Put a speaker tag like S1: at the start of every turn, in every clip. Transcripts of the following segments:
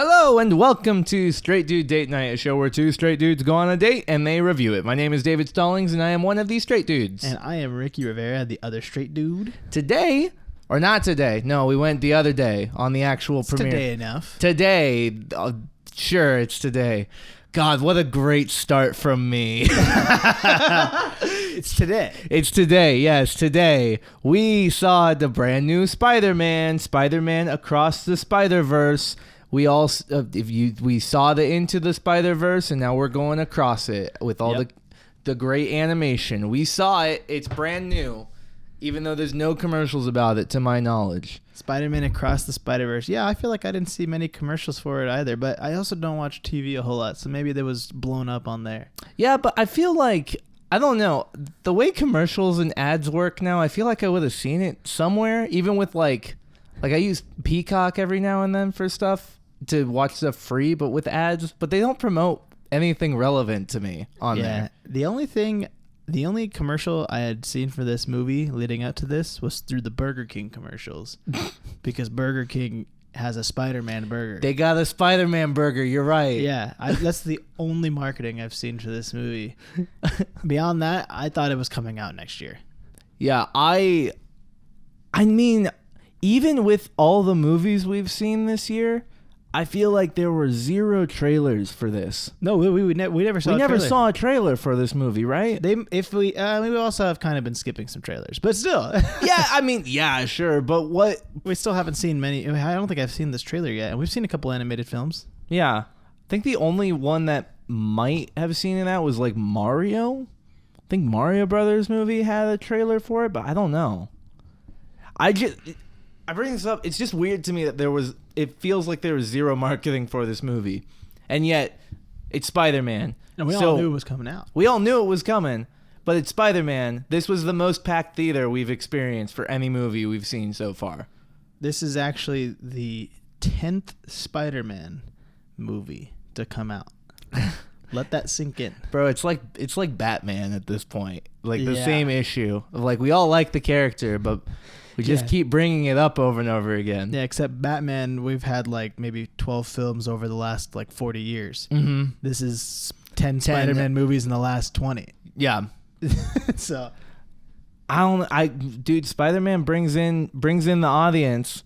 S1: Hello and welcome to Straight Dude Date Night, a show where two straight dudes go on a date and they review it. My name is David Stallings and I am one of these straight dudes.
S2: And I am Ricky Rivera, the other straight dude.
S1: Today, or not today, no, we went the other day on the actual premiere.
S2: Today enough.
S1: Today, sure, it's today. God, what a great start from me.
S2: It's today.
S1: It's today, yes, today. We saw the brand new Spider-Man Across the Spiderverse. We all, we saw the Into the Spiderverse, and now we're going across it with all the great animation. We saw it. It's brand new, even though there's no commercials about it, to my knowledge.
S2: Spider-Man Across the Spiderverse. Yeah, I feel like I didn't see many commercials for it either, but I also don't watch TV a whole lot, so maybe that was blown up on there.
S1: Yeah, but I feel like, I don't know, the way commercials and ads work now, I feel like I would have seen it somewhere, even with like I use Peacock every now and then for stuff to watch stuff free, but with ads, but they don't promote anything relevant to me on there.
S2: The only commercial I had seen for this movie leading up to this was through the Burger King commercials, because Burger King has a Spider-Man burger.
S1: They got a Spider-Man burger, you're right.
S2: Yeah, that's the only marketing I've seen for this movie. Beyond that, I thought it was coming out next year.
S1: Yeah, I mean, even with all the movies we've seen this year, I feel like there were zero trailers for this.
S2: No, we never saw.
S1: We never saw a trailer for this movie, right?
S2: We also have kind of been skipping some trailers, but still.
S1: Yeah, I mean, yeah, sure, but what?
S2: We still haven't seen many. I don't think I've seen this trailer yet, and we've seen a couple animated films.
S1: Yeah, I think the only one that might have seen in that was like Mario. I think Mario Brothers movie had a trailer for it, but I don't know. I bring this up. It's just weird to me that it feels like there was zero marketing for this movie. And yet, it's Spider-Man.
S2: And we all knew it was coming out.
S1: We all knew it was coming, but it's Spider-Man. This was the most packed theater we've experienced for any movie we've seen so far.
S2: This is actually the 10th Spider-Man movie to come out. Let that sink in.
S1: Bro, it's like Batman at this point. Like the same issue. Like, we all like the character, but we just keep bringing it up over and over again.
S2: Yeah, except Batman, we've had like maybe 12 films over the last like 40 years.
S1: Mm-hmm.
S2: This is 10 Spider-Man movies in the last 20.
S1: Yeah.
S2: So
S1: dude, Spider-Man brings in the audience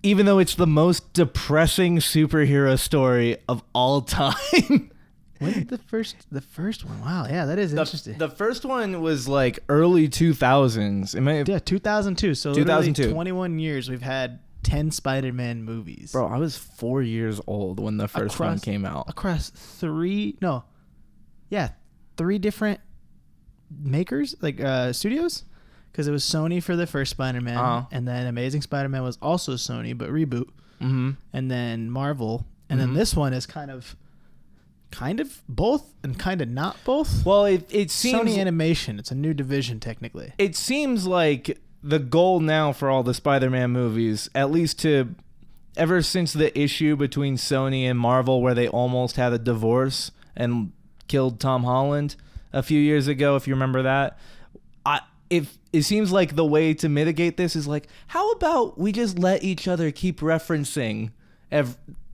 S1: even though it's the most depressing superhero story of all time.
S2: When did the first one? Wow, yeah, that is interesting.
S1: The first one was like early 2000s.
S2: Yeah, 2002. So 2002. 21 years we've had 10 Spider-Man movies.
S1: Bro, I was 4 years old when the first one came out.
S2: Across three different makers, like studios, because it was Sony for the first Spider-Man, and then Amazing Spider-Man was also Sony but reboot, and then Marvel, and then this one is kind of both and kind of not both.
S1: Well, it seems
S2: Sony Animation. It's a new division technically.
S1: It seems like the goal now for all the Spider-Man movies, at least ever since the issue between Sony and Marvel where they almost had a divorce and killed Tom Holland a few years ago, if you remember that. It seems like the way to mitigate this is like, how about we just let each other keep referencing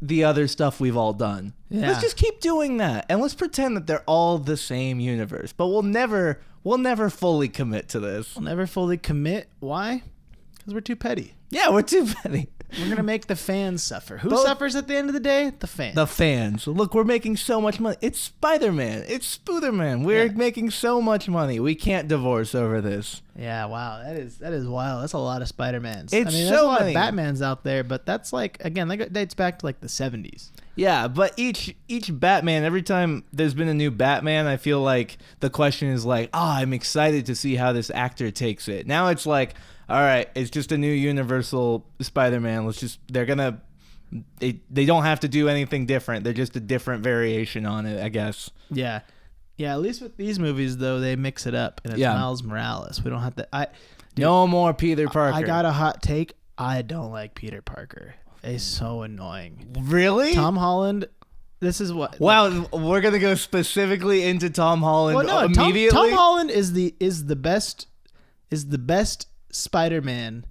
S1: the other stuff we've all done. Yeah. Let's just keep doing that, and let's pretend that they're all the same universe. But we'll never fully commit to this.
S2: We'll never fully commit. Why? Because we're too petty.
S1: Yeah, we're too petty.
S2: We're gonna make the fans suffer. Who suffers at the end of the day? The fans.
S1: The fans. Look, we're making so much money. It's Spider-Man. It's Spooderman. We're making so much money. We can't divorce over this.
S2: Yeah, wow, that is wild. That's a lot of Spider-Mans.
S1: There's
S2: a lot of Batmans out there, but that's like, again, that dates back to like the 70s.
S1: Yeah, but each Batman, every time there's been a new Batman, I feel like the question is like, I'm excited to see how this actor takes it. Now it's like, all right, it's just a new Universal Spider-Man. They don't have to do anything different. They're just a different variation on it, I guess.
S2: Yeah. Yeah, at least with these movies, though, they mix it up, and it's Miles Morales. We don't have to...
S1: no more Peter Parker.
S2: I got a hot take. I don't like Peter Parker. It's so annoying.
S1: Really?
S2: Tom Holland... This is what...
S1: Wow, we're going to go specifically into Tom Holland immediately?
S2: Tom Holland is the best Spider-Man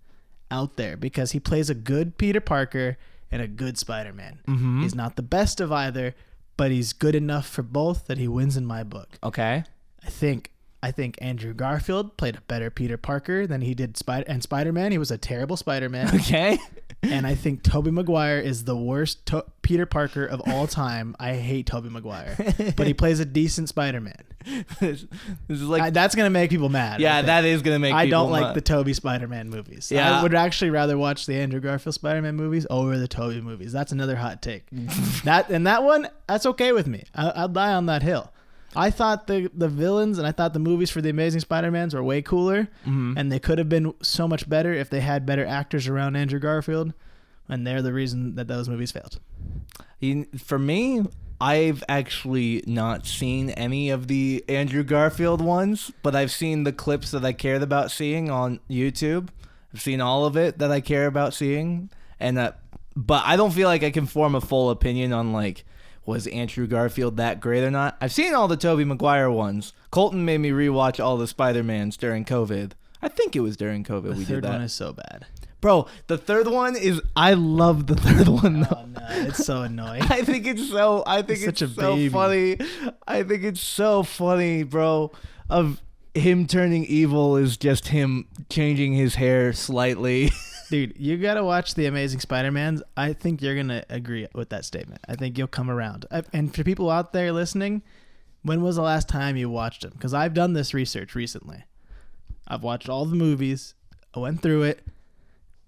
S2: out there because he plays a good Peter Parker and a good Spider-Man.
S1: Mm-hmm.
S2: He's not the best of either, but he's good enough for both that he wins in my book.
S1: Okay.
S2: I think Andrew Garfield played a better Peter Parker than he did Spider-Man. He was a terrible Spider-Man.
S1: Okay.
S2: And I think Tobey Maguire is the worst Peter Parker of all time. I hate Tobey Maguire, but he plays a decent Spider-Man.
S1: This is like
S2: that's gonna make people mad.
S1: Yeah, that is gonna make.
S2: I
S1: people
S2: don't like
S1: mad.
S2: the Tobey Spider-Man movies.
S1: Yeah.
S2: I would actually rather watch the Andrew Garfield Spider-Man movies over the Tobey movies. That's another hot take. that one, that's okay with me. I'll die on that hill. I thought the villains and I thought the movies for the Amazing Spider-Mans were way cooler, and they could have been so much better if they had better actors around Andrew Garfield, and they're the reason that those movies failed.
S1: For me, I've actually not seen any of the Andrew Garfield ones, but I've seen the clips that I cared about seeing on YouTube. I've seen all of it that I care about seeing, and but I don't feel like I can form a full opinion on like, was Andrew Garfield that great or not? I've seen all the Tobey Maguire ones. Colton made me rewatch all the Spider-Mans during COVID. I think it was during COVID we did that.
S2: The third one is so bad.
S1: Bro, the third one is... I love the third one, though.
S2: Oh, no. It's so annoying.
S1: I think it's so... I think it's
S2: such a
S1: so
S2: baby.
S1: funny. I think it's so funny, bro. Of him turning evil is just him changing his hair slightly.
S2: Dude, you got to watch The Amazing Spider-Mans. I think you're going to agree with that statement. I think you'll come around. And for people out there listening, when was the last time you watched them? Because I've done this research recently. I've watched all the movies. I went through it.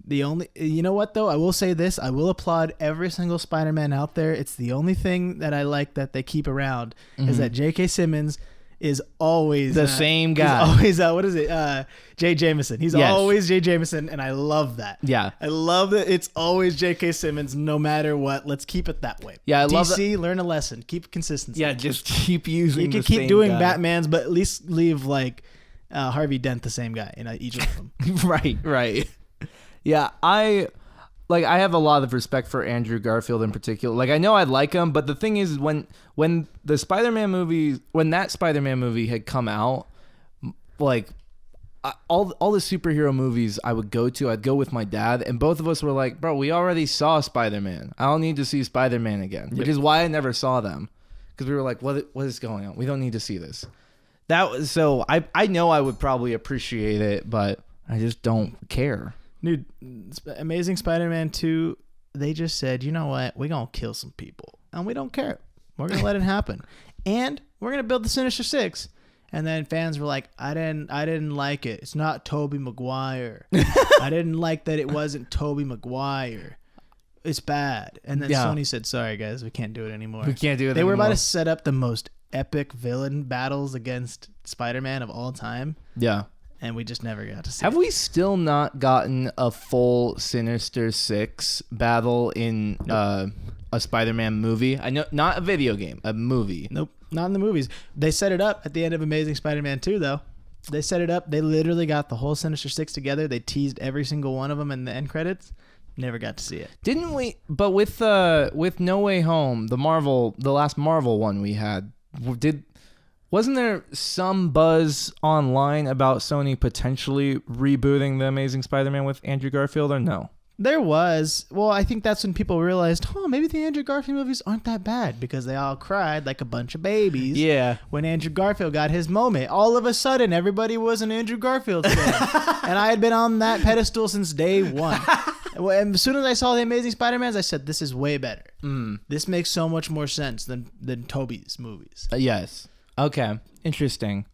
S2: You know what, though? I will say this. I will applaud every single Spider-Man out there. It's the only thing that I like that they keep around is that J.K. Simmons is always
S1: the same guy.
S2: He's always what is it? J. Jameson. He's always J. Jameson, and I love that.
S1: Yeah,
S2: I love that it's always J.K. Simmons, no matter what. Let's keep it that way.
S1: Yeah, I love
S2: DC, learn a lesson. Keep consistency.
S1: Yeah, just keep using.
S2: You can
S1: the
S2: keep
S1: same
S2: doing
S1: guy.
S2: Batmans, but at least leave like Harvey Dent the same guy in each of them.
S1: Right. Yeah, I have a lot of respect for Andrew Garfield in particular. Like, I know I like him, but the thing is, when the Spider-Man movie, when that Spider-Man movie had come out, like all the superhero movies I'd go with my dad, and both of us were like, bro, we already saw Spider-Man. I don't need to see Spider-Man again, which is why I never saw them, because we were like, what is going on? We don't need to see this. So I know I would probably appreciate it, but I just don't care.
S2: Dude, Amazing Spider-Man 2, they just said, you know what? We're going to kill some people. And we don't care. We're going to let it happen. And we're going to build the Sinister Six. And then fans were like, I didn't like it. It's not Tobey Maguire. I didn't like that it wasn't Tobey Maguire. It's bad. And then Sony said, sorry, guys, we can't do it anymore.
S1: We can't do it
S2: They
S1: anymore.
S2: were about to set up the most epic villain battles against Spider-Man of all time.
S1: Yeah.
S2: And we just never got to see
S1: Have we still not gotten a full Sinister Six battle in a Spider-Man movie? I know, not a video game, a movie.
S2: Nope, not in the movies. They set it up at the end of Amazing Spider-Man 2, though. They set it up. They literally got the whole Sinister Six together. They teased every single one of them in the end credits. Never got to see it.
S1: Didn't we? But with No Way Home, the last Marvel one we had, wasn't there some buzz online about Sony potentially rebooting the Amazing Spider-Man with Andrew Garfield, or no?
S2: There was. Well, I think that's when people realized, maybe the Andrew Garfield movies aren't that bad, because they all cried like a bunch of babies.
S1: Yeah.
S2: When Andrew Garfield got his moment, all of a sudden everybody was an Andrew Garfield fan, and I had been on that pedestal since day one. And as soon as I saw the Amazing Spider-Mans, I said, this is way better. This makes so much more sense than Tobey's movies.
S1: Yes. Okay. Interesting.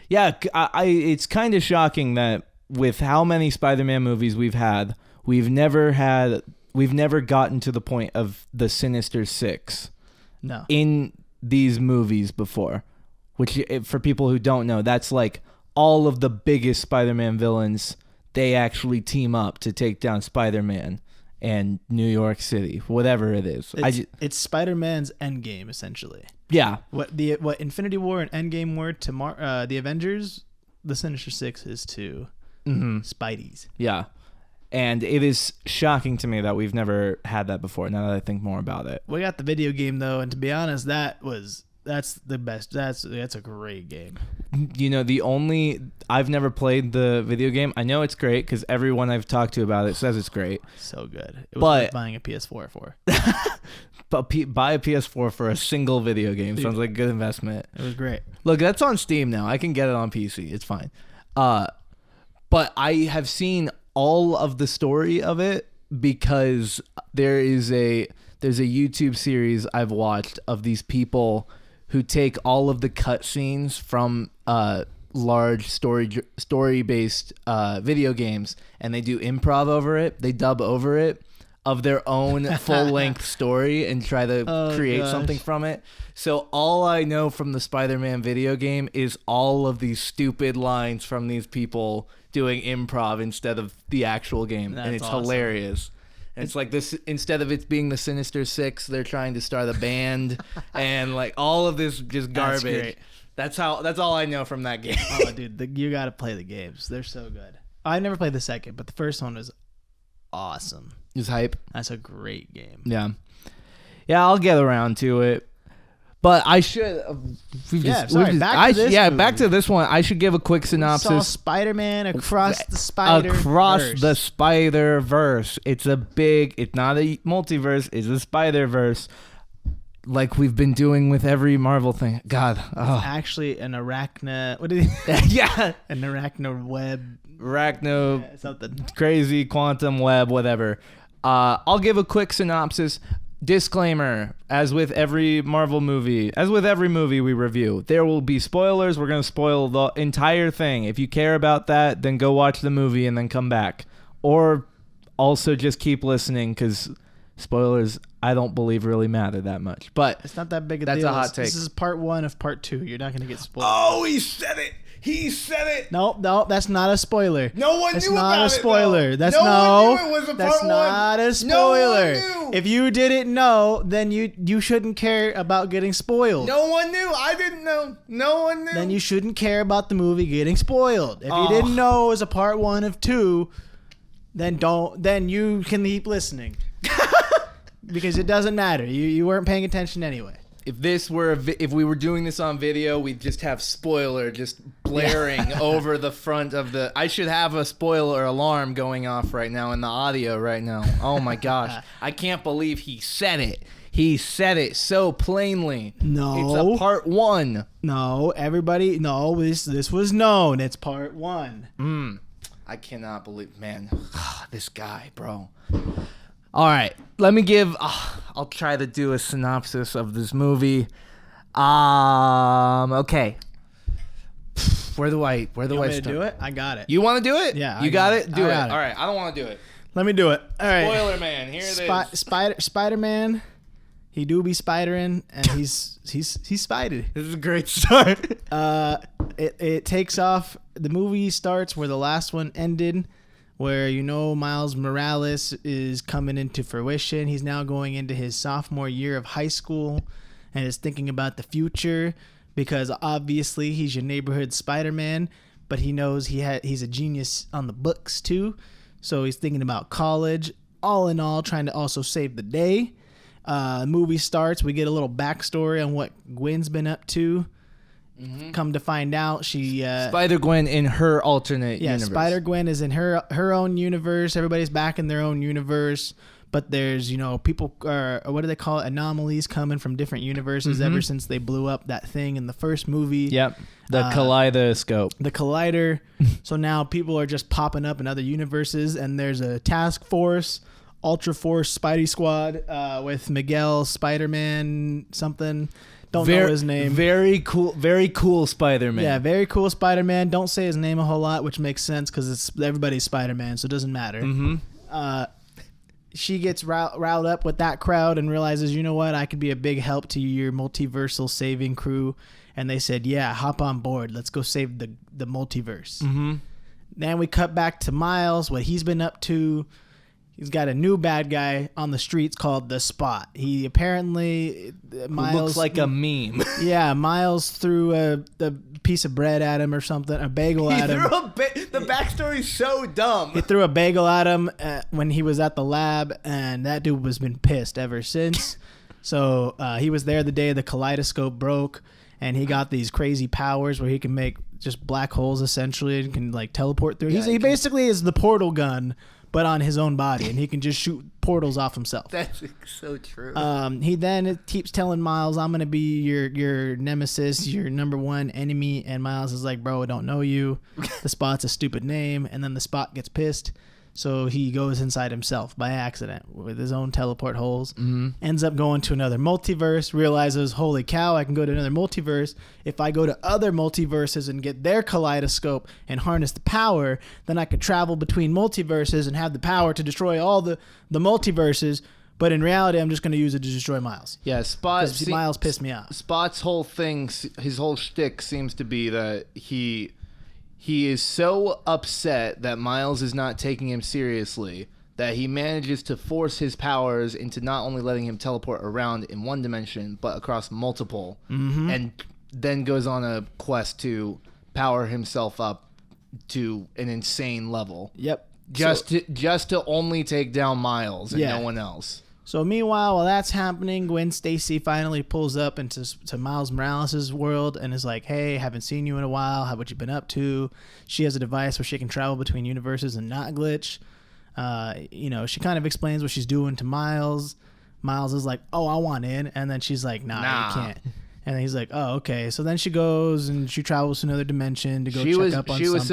S1: Yeah, it's kind of shocking that with how many Spider-Man movies we've had, we've never gotten to the point of the Sinister Six.
S2: No.
S1: In these movies before, which, for people who don't know, that's like all of the biggest Spider-Man villains, they actually team up to take down Spider-Man and New York City, whatever it is.
S2: It's Spider-Man's Endgame, essentially.
S1: Yeah.
S2: What Infinity War and Endgame were to the Avengers, the Sinister Six is to Spidey's.
S1: Yeah. And it is shocking to me that we've never had that before, now that I think more about it.
S2: We got the video game, though, and to be honest, that was That's the best. That's a great game.
S1: You know, I've never played the video game. I know it's great because everyone I've talked to about it says it's great.
S2: So good. It was worth buying a PS4 for.
S1: But buy a PS4 for a single video game sounds like a good investment.
S2: It was great.
S1: Look, that's on Steam now. I can get it on PC. It's fine. But I have seen all of the story of it because there's a YouTube series I've watched of these people who take all of the cutscenes from large story-based video games and they do improv over it. They dub over it of their own full-length story and try to create something from it. So all I know from the Spider-Man video game is all of these stupid lines from these people doing improv instead of the actual game. And it's awesome. Hilarious. And it's like this, instead of it being the Sinister Six, they're trying to start a band and like all of this just garbage. That's all I know from that game.
S2: Oh, dude, you got to play the games. They're so good. I never played the second, but the first one was awesome.
S1: It's hype.
S2: That's a great game.
S1: Yeah. Yeah, I'll get around to it. But I should.
S2: Back to
S1: this one. I should give a quick synopsis.
S2: We saw Spider-Man across the Spider-Verse.
S1: Across the Spider-Verse. It's not a multiverse. It's a Spider-Verse. Like we've been doing with every Marvel thing. God. Oh.
S2: It's actually an arachna. What did he?
S1: Yeah.
S2: An arachno web.
S1: Something. Crazy quantum web, whatever. I'll give a quick synopsis. Disclaimer, as with every Marvel movie, as with every movie we review, there will be spoilers. We're going to spoil the entire thing. If you care about that, then go watch the movie and then come back. Or also just keep listening because spoilers, I don't believe really matter that much. But
S2: it's not that big a deal.
S1: That's a hot take.
S2: This is part 1 of part 2. You're not going to get spoiled.
S1: Oh, he said it. He said it.
S2: No, that's not a spoiler.
S1: No one
S2: that's
S1: knew
S2: not
S1: about
S2: a spoiler.
S1: It,
S2: that's
S1: no
S2: no.
S1: one knew it was a
S2: that's
S1: part
S2: not
S1: one.
S2: a spoiler.
S1: No one knew.
S2: If you didn't know, then you shouldn't care about getting spoiled.
S1: No one knew. I didn't know. No one knew.
S2: Then you shouldn't care about the movie getting spoiled. If you didn't know it was a part 1 of 2, then don't. Then you can keep listening because it doesn't matter. You weren't paying attention anyway.
S1: If we were doing this on video, we'd just have spoiler just blaring over the front of the. I should have a spoiler alarm going off right now in the audio right now. Oh my gosh, I can't believe he said it. He said it so plainly.
S2: No,
S1: it's a part 1.
S2: No, everybody. No, this was known. It's part 1.
S1: I cannot believe, man. This guy, bro. All right, let me give. I'll try to do a synopsis of this movie. Okay. Where do I start?
S2: Do it? I got it.
S1: You want to do it?
S2: Yeah.
S1: You got it? Do it.
S2: All
S1: right. I don't want to do it.
S2: Let me do it. All right.
S1: Spoiler man. Here it is.
S2: Spider-Man. He do be spidering, and he's spidered.
S1: This is a great start.
S2: It takes off. The movie starts where the last one ended, where Miles Morales is coming into fruition. He's now going into his sophomore year of high school and is thinking about the future because obviously he's your neighborhood Spider-Man, but he knows he's a genius on the books too. So he's thinking about college. All in all, trying to also save the day. Movie starts. We get a little backstory on what Gwen's been up to. Mm-hmm. Come to find out, she
S1: Spider-Gwen in her alternate universe.
S2: Spider-Gwen is in her own universe. Everybody's back in their own universe, but there's people what do they call it? Anomalies coming from different universes ever since they blew up that thing in the first movie.
S1: Yep, the kaleidoscope.
S2: The collider. So now people are just popping up in other universes, and there's a task force. Ultra Force Spidey Squad with Miguel Spider-Man something. Don't know his name.
S1: Very cool Spider-Man.
S2: Yeah, very cool Spider-Man. Don't say his name a whole lot, which makes sense because everybody's Spider-Man, so it doesn't matter. Mm-hmm. She gets riled up with that crowd and realizes, you know what, I could be a big help to your multiversal saving crew. And they said, yeah, hop on board. Let's go save the multiverse. Mm-hmm. Then we cut back to Miles, what he's been up to. He's got a new bad guy on the streets called The Spot. He apparently... Miles
S1: looks like a meme.
S2: Yeah, Miles threw a piece of bread at him or something, a bagel at him.
S1: The backstory's so dumb.
S2: He threw a bagel at him when he was at the lab, and that dude has been pissed ever since. So he was there the day the kaleidoscope broke, and he got these crazy powers where he can make just black holes essentially and can like teleport through. He basically is the portal gun, but on his own body, and he can just shoot portals off himself.
S3: That's so true.
S2: He then keeps telling Miles, "I'm gonna be your nemesis, your number one enemy," and Miles is like, "Bro, I don't know you. The Spot's a stupid name." And then the Spot gets pissed. So he goes inside himself by accident with his own teleport holes, ends up going to another multiverse, realizes, holy cow, I can go to another multiverse. If I go to other multiverses and get their kaleidoscope and harness the power, then I could travel between multiverses and have the power to destroy all the multiverses. But in reality, I'm just going to use it to destroy Miles.
S1: Yeah,
S2: Miles pissed me off.
S1: Spot's whole thing, his whole shtick seems to be that he is so upset that Miles is not taking him seriously that he manages to force his powers into not only letting him teleport around in one dimension, but across multiple, and then goes on a quest to power himself up to an insane level.
S2: Yep.
S1: Just to only take down Miles and no one else.
S2: So meanwhile, while that's happening, Gwen Stacy finally pulls up into Miles Morales' world and is like, "Hey, haven't seen you in a while. How about you been up to?" She has a device where she can travel between universes and not glitch. She kind of explains what she's doing to Miles. Miles is like, "Oh, I want in," and then she's like, "Nah. You can't." And then he's like, "Oh, okay." So then she goes and she travels to another dimension to go check up on something.
S1: She was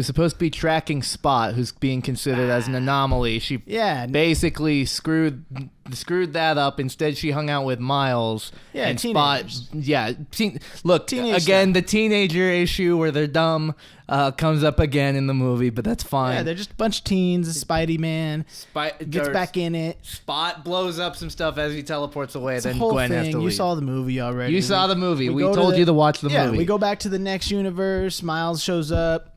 S1: supposed to be tracking Spot, who's being considered as an anomaly. She basically screwed that up. Instead, she hung out with Miles.
S2: Yeah,
S1: and
S2: teenagers.
S1: Spot. Teenage again, stuff. The teenager issue where they're dumb comes up again in the movie, but that's fine.
S2: Yeah, they're just a bunch of teens. Spidey Man gets back in it.
S1: Spot blows up some stuff as he teleports away.
S2: It's
S1: then Gwen has to leave.
S2: You saw the movie already.
S1: You saw the movie. We told you to watch the movie.
S2: Yeah, we go back to the next universe. Miles shows up,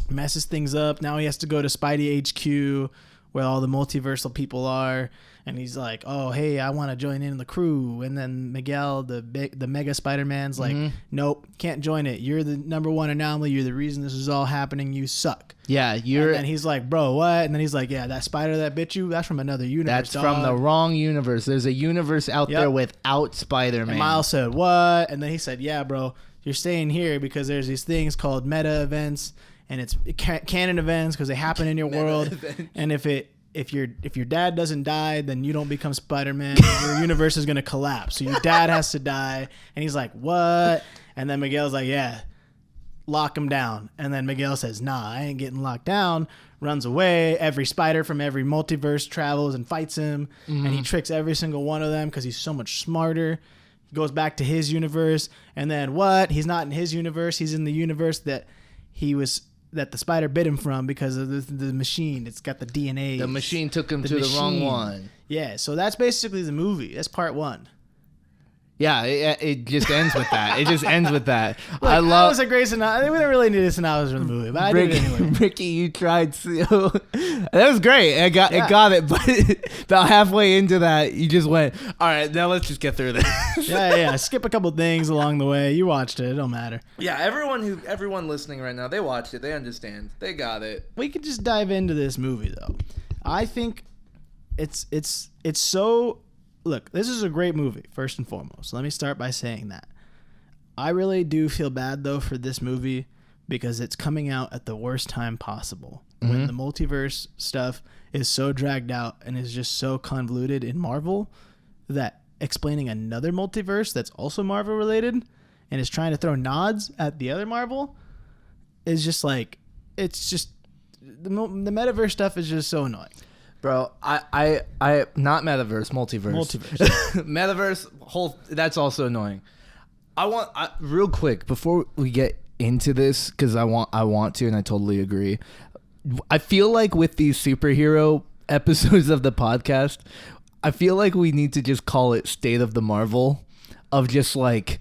S2: messes things up. Now he has to go to Spidey HQ where all the multiversal people are. And he's like, "Oh, hey, I want to join in the crew." And then Miguel, the Mega Spider-Man's like, "Nope, can't join it. You're the number one anomaly. You're the reason this is all happening. You suck."
S1: Yeah,
S2: And then he's like, "Bro, what?" And then he's like, "Yeah, that spider that bit you, that's from another universe.
S1: That's from the wrong universe. There's a universe out there without Spider-Man."
S2: And Miles said, "What?" And then he said, "Yeah, bro, you're staying here because there's these things called meta events, and it's canon events because they happen in your world. And if your dad doesn't die, then you don't become Spider-Man. Your universe is going to collapse. So your dad has to die." And he's like, "What?" And then Miguel's like, "Yeah, lock him down." And then Miguel says, "Nah, I ain't getting locked down." Runs away. Every spider from every multiverse travels and fights him. And he tricks every single one of them because he's so much smarter. He goes back to his universe. And then what? He's not in his universe. He's in the universe that the spider bit him from because of the machine. It's got the DNA.
S1: The machine took him to the wrong one.
S2: Yeah, so that's basically the movie. That's part one.
S1: Yeah, it just ends with that. It just ends with that.
S2: Look, that was a great synopsis. We don't really need a synopsis for the movie, but I did it anyway.
S1: Ricky, you tried so. That was great. It got it, but about halfway into that, you just went, "All right, now let's just get through this."
S2: Yeah. Skip a couple things along the way. You watched it. It don't matter.
S1: Yeah, everyone listening right now, they watched it. They understand. They got it.
S2: We could just dive into this movie though. I think it's so. Look, this is a great movie, first and foremost. Let me start by saying that. I really do feel bad, though, for this movie because it's coming out at the worst time possible. When the multiverse stuff is so dragged out and is just so convoluted in Marvel that explaining another multiverse that's also Marvel-related and is trying to throw nods at the other Marvel is just like, it's just, the metaverse stuff is just so annoying.
S1: Bro, I not metaverse, multiverse. Metaverse, that's also annoying. Real quick, before we get into this, because I want to, and I totally agree. I feel like with these superhero episodes of the podcast, I feel like we need to just call it State of the Marvel, of just like,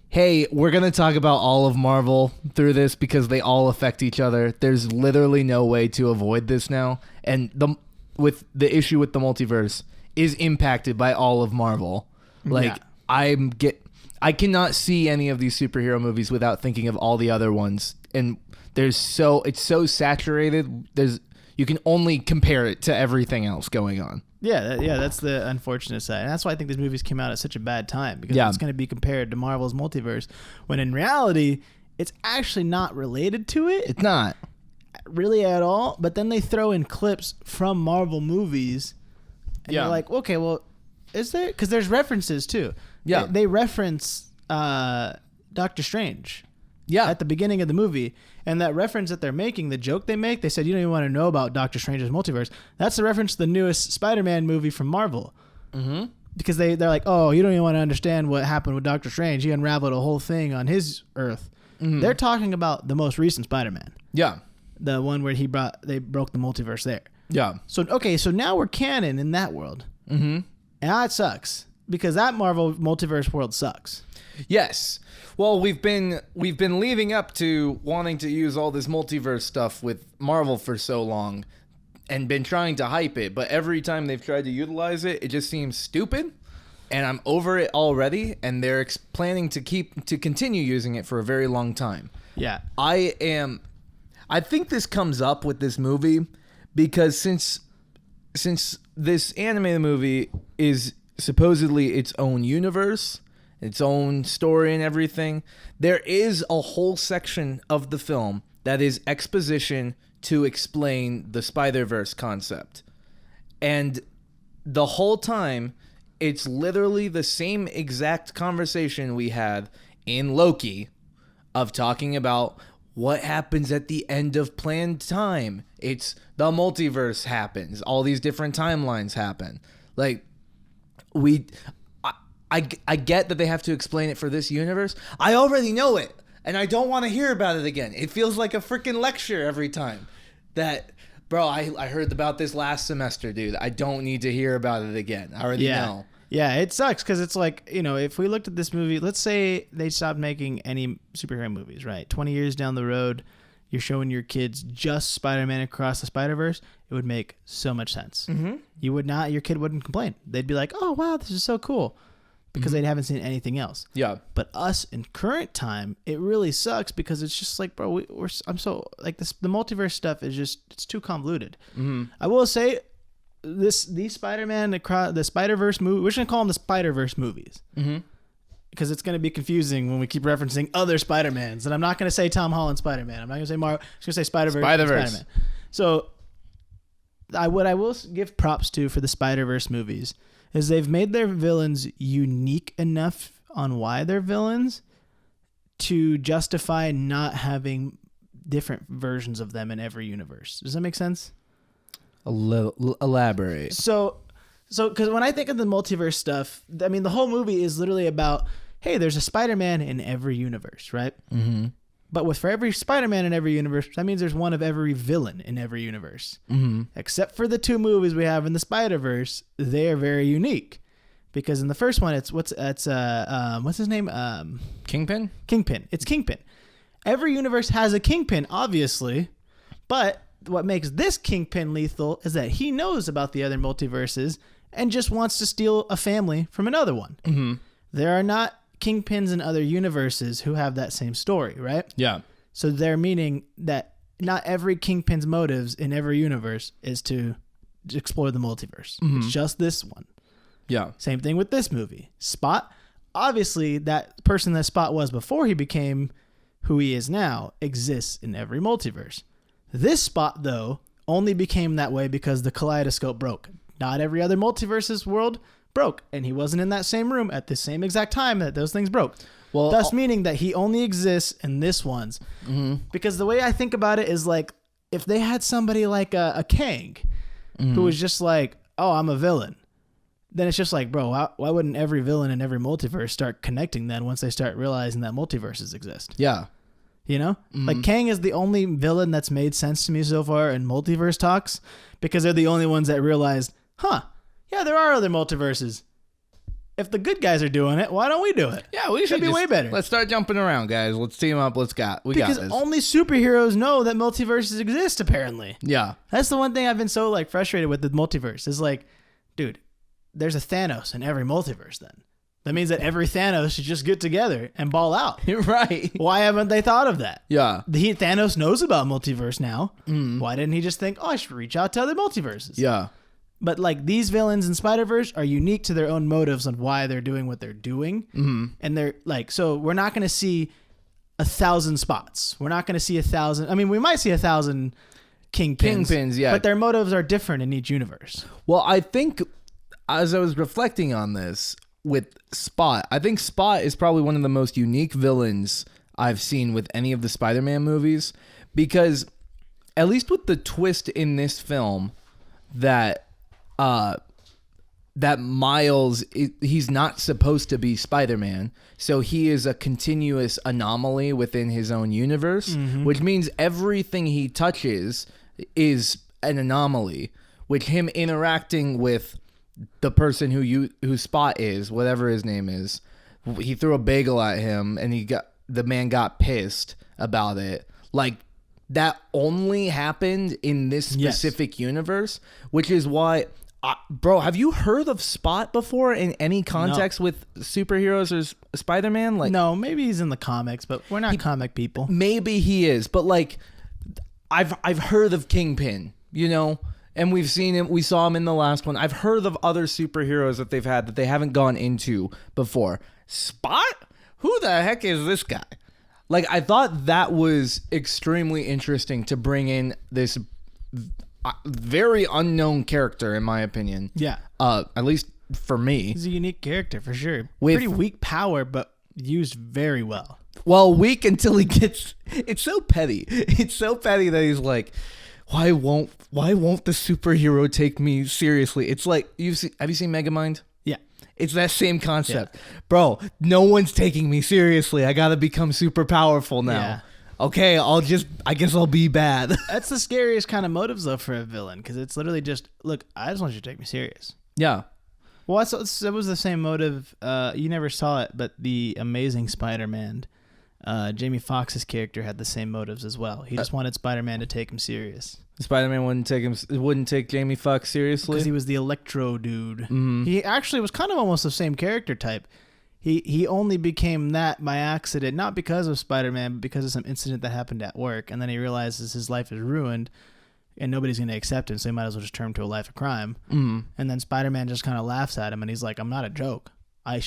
S1: hey, we're going to talk about all of Marvel through this because they all affect each other. There's literally no way to avoid this now. And with the issue with the multiverse is impacted by all of Marvel. Like, yeah. I cannot see any of these superhero movies without thinking of all the other ones. And it's so saturated. You can only compare it to everything else going on.
S2: Yeah, that's the unfortunate side. And that's why I think these movies came out at such a bad time, because it's going to be compared to Marvel's multiverse, when in reality, it's actually not related to it.
S1: It's not.
S2: Really at all. But then they throw in clips from Marvel movies, and you're like, okay, well, is there? Because there's references, too.
S1: Yeah.
S2: They reference Doctor Strange.
S1: Yeah.
S2: At the beginning of the movie. And that reference that they're making, the joke they make, they said, you don't even want to know about Doctor Strange's multiverse. That's a reference to the newest Spider-Man movie from Marvel. Mm-hmm. Because they're like, oh, you don't even want to understand what happened with Doctor Strange. He unraveled a whole thing on his Earth. Mm-hmm. They're talking about the most recent Spider-Man.
S1: Yeah.
S2: The one where they broke the multiverse there.
S1: Yeah.
S2: So now we're canon in that world. Mm-hmm. And that sucks. Because that Marvel multiverse world sucks.
S1: Yes. Well, we've been leading up to wanting to use all this multiverse stuff with Marvel for so long and been trying to hype it, but every time they've tried to utilize it, it just seems stupid, and I'm over it already, and they're planning to continue using it for a very long time.
S2: Yeah.
S1: I think this comes up with this movie because since this animated movie is supposedly its own universe, its own story and everything, there is a whole section of the film that is exposition to explain the Spiderverse concept. And the whole time, it's literally the same exact conversation we had in Loki of talking about what happens at the end of planned time. It's the multiverse happens. All these different timelines happen. Like, I get that they have to explain it for this universe. I already know it, and I don't want to hear about it again. It feels like a freaking lecture every time. Bro, I heard about this last semester, dude. I don't need to hear about it again. I already know.
S2: Yeah, it sucks because it's like, if we looked at this movie, let's say they stopped making any superhero movies, right? 20 years down the road, you're showing your kids just Spider-Man Across the Spider-Verse, it would make so much sense. Mm-hmm. Your kid wouldn't complain. They'd be like, oh, wow, this is so cool. Because they haven't seen anything else. Yeah. But us in current time, it really sucks because it's just like, bro, I'm so like this. The multiverse stuff is it's too convoluted. Mm-hmm. I will say, these Spider-Man, the Spiderverse movie, we're just gonna call them the Spiderverse movies. Mm-hmm. Because it's gonna be confusing when we keep referencing other Spider-Mans, and I'm not gonna say Tom Holland Spider-Man. I'm not gonna say Marvel. I'm just gonna say Spiderverse. Spider-Man. So, what I will give props to for the Spiderverse movies is they've made their villains unique enough on why they're villains to justify not having different versions of them in every universe. Does that make sense?
S1: Elaborate.
S2: So because when I think of the multiverse stuff, I mean, the whole movie is literally about, hey, there's a Spider-Man in every universe, right? Mm-hmm. But for every Spider-Man in every universe, that means there's one of every villain in every universe. Mm-hmm. Except for the two movies we have in the Spider-Verse, they are very unique. Because in the first one, what's his name?
S1: Kingpin?
S2: Kingpin. It's Kingpin. Every universe has a Kingpin, obviously. But what makes this Kingpin lethal is that he knows about the other multiverses and just wants to steal a family from another one. Mm-hmm. There are not Kingpins in other universes who have that same story, right? Yeah. So they're meaning that not every Kingpin's motives in every universe is to explore the multiverse. Mm-hmm. It's just this one. Yeah. Same thing with this movie. Spot, obviously that person that Spot was before he became who he is now exists in every multiverse. This Spot, though, only became that way because the kaleidoscope broke. Not every other multiverse's world broke, and he wasn't in that same room at the same exact time that those things broke. Well, thus meaning that he only exists in this one's. Mm-hmm. Because the way I think about it is like, if they had somebody like a Kang, mm-hmm. who was just like, oh, I'm a villain, then it's just like, bro, why wouldn't every villain in every multiverse start connecting then once they start realizing that multiverses exist? Yeah. You know? Mm-hmm. Like, Kang is the only villain that's made sense to me so far in multiverse talks because they're the only ones that realized, yeah, there are other multiverses. If the good guys are doing it, why don't we do it?
S1: Yeah, we should be way better. Let's start jumping around, guys. Let's team up. We got this.
S2: Because only superheroes know that multiverses exist, apparently. Yeah. That's the one thing I've been so frustrated with the multiverse is like, dude, there's a Thanos in every multiverse then. That means that every Thanos should just get together and ball out.
S1: Right.
S2: Why haven't they thought of that?
S1: Yeah.
S2: Thanos knows about multiverse now. Mm. Why didn't he just think, I should reach out to other multiverses? Yeah. But like these villains in Spider-Verse are unique to their own motives on why they're doing what they're doing. Mm-hmm. And they're like, so we're not going to see 1,000 spots. We're not going to see 1,000. I mean, we might see 1,000 kingpins, yeah. But their motives are different in each universe.
S1: Well, I think as I was reflecting on this with Spot, I think Spot is probably one of the most unique villains I've seen with any of the Spider-Man movies, because at least with the twist in this film that Miles, he's not supposed to be Spider-Man, so he is a continuous anomaly within his own universe, which means everything he touches is an anomaly, which him interacting with the person who Spot is, whatever his name is, he threw a bagel at him and the man got pissed about it. Like, that only happened in this specific universe, which is why, bro, have you heard of Spot before in any context with superheroes or Spider-Man? Like,
S2: no, maybe he's in the comics, but we're not comic people.
S1: Maybe he is, but like, I've heard of Kingpin, you know, and we've seen him. We saw him in the last one. I've heard of other superheroes that they've had that they haven't gone into before. Spot? Who the heck is this guy? Like, I thought that was extremely interesting to bring in this very unknown character, in my opinion.
S2: Yeah.
S1: At least for me.
S2: He's a unique character, for sure. Pretty weak power, but used very well.
S1: Well, weak until he gets... It's so petty. It's so petty that he's like, why won't the superhero take me seriously? It's like, have you seen Megamind?
S2: Yeah.
S1: It's that same concept. Yeah. Bro, no one's taking me seriously. I gotta become super powerful now. Yeah. Okay, I guess I'll be bad.
S2: That's the scariest kind of motives, though, for a villain, because it's literally just, look, I just want you to take me serious.
S1: Yeah.
S2: Well, it was the same motive. You never saw it, but the Amazing Spider-Man, Jamie Foxx's character had the same motives as well. He just wanted Spider-Man to take him serious.
S1: Spider-Man wouldn't take Jamie Foxx seriously?
S2: Because he was the Electro dude.
S1: Mm-hmm.
S2: He actually was kind of almost the same character type. He only became that by accident, not because of Spider-Man, but because of some incident that happened at work. And then he realizes his life is ruined and nobody's going to accept him, so he might as well just turn to a life of crime.
S1: Mm-hmm.
S2: And then Spider-Man just kind of laughs at him and he's like, I'm not a joke. I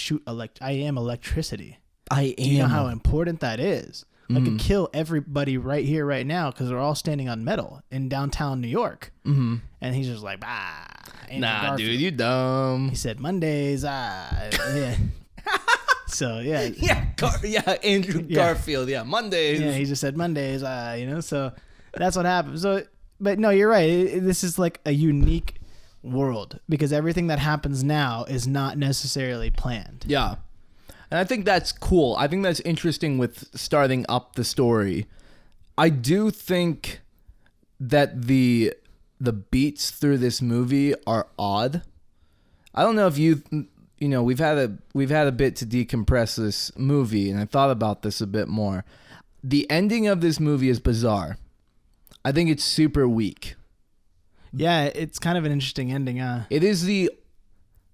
S2: am electricity. Do you know how important that is? I could kill everybody right here, right now, because they're all standing on metal in downtown New York.
S1: Mm-hmm.
S2: And he's just like,
S1: Garfield. Dude, you dumb.
S2: He said, Mondays, yeah. So, yeah.
S1: Andrew Garfield, Mondays.
S2: Yeah, he just said Mondays, so that's what happened. So, but no, you're right. This is like a unique world, because everything that happens now is not necessarily planned.
S1: Yeah. And I think that's cool. I think that's interesting with starting up the story. I do think that the beats through this movie are odd. I don't know if we've had a bit to decompress this movie, and I thought about this a bit more. The ending of this movie is bizarre. I think it's super weak.
S2: Yeah, it's kind of an interesting ending,
S1: It is